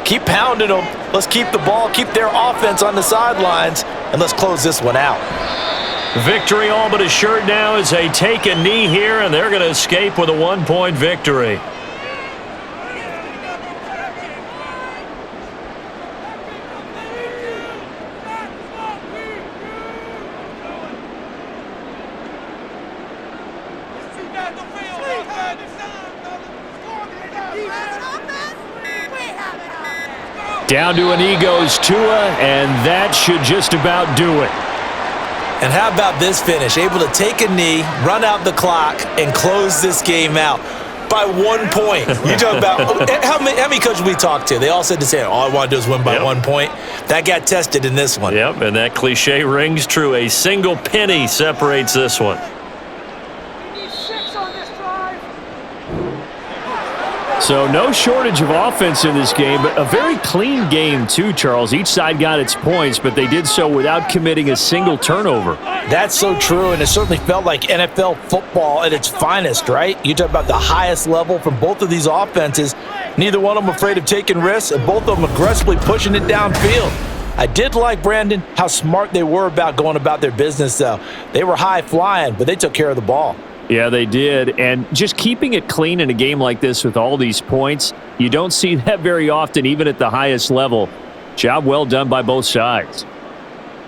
keep pounding them. Let's keep the ball, keep their offense on the sidelines, and let's close this one out. Victory all but assured now as they take a knee here, and they're going to escape with a 1-point victory. Down to a knee goes Tua, and that should just about do it. And how about this finish? Able to take a knee, run out the clock, and close this game out by 1 point. You talk about how many coaches we talked to? They all said the same. All I want to do is win by 1 point. That got tested in this one. Yep, and that cliche rings true. A single penny separates this one. So no shortage of offense in this game, but a very clean game too, Charles. Each side got its points, but they did so without committing a single turnover. That's so true, and it certainly felt like NFL football at its finest, right? You talk about the highest level from both of these offenses. Neither one of them afraid of taking risks, and both of them aggressively pushing it downfield. I did like, Brandon, how smart they were about going about their business, though. They were high flying, but they took care of the ball. Yeah, they did. And just keeping it clean in a game like this with all these points, you don't see that very often, even at the highest level. Job well done by both sides.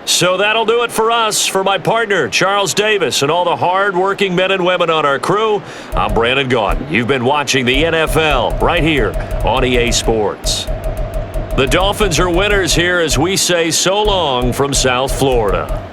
So that'll do it for us. For my partner, Charles Davis, and all the hard-working men and women on our crew, I'm Brandon Gaudin. You've been watching the NFL right here on EA Sports. The Dolphins are winners here as we say so long from South Florida.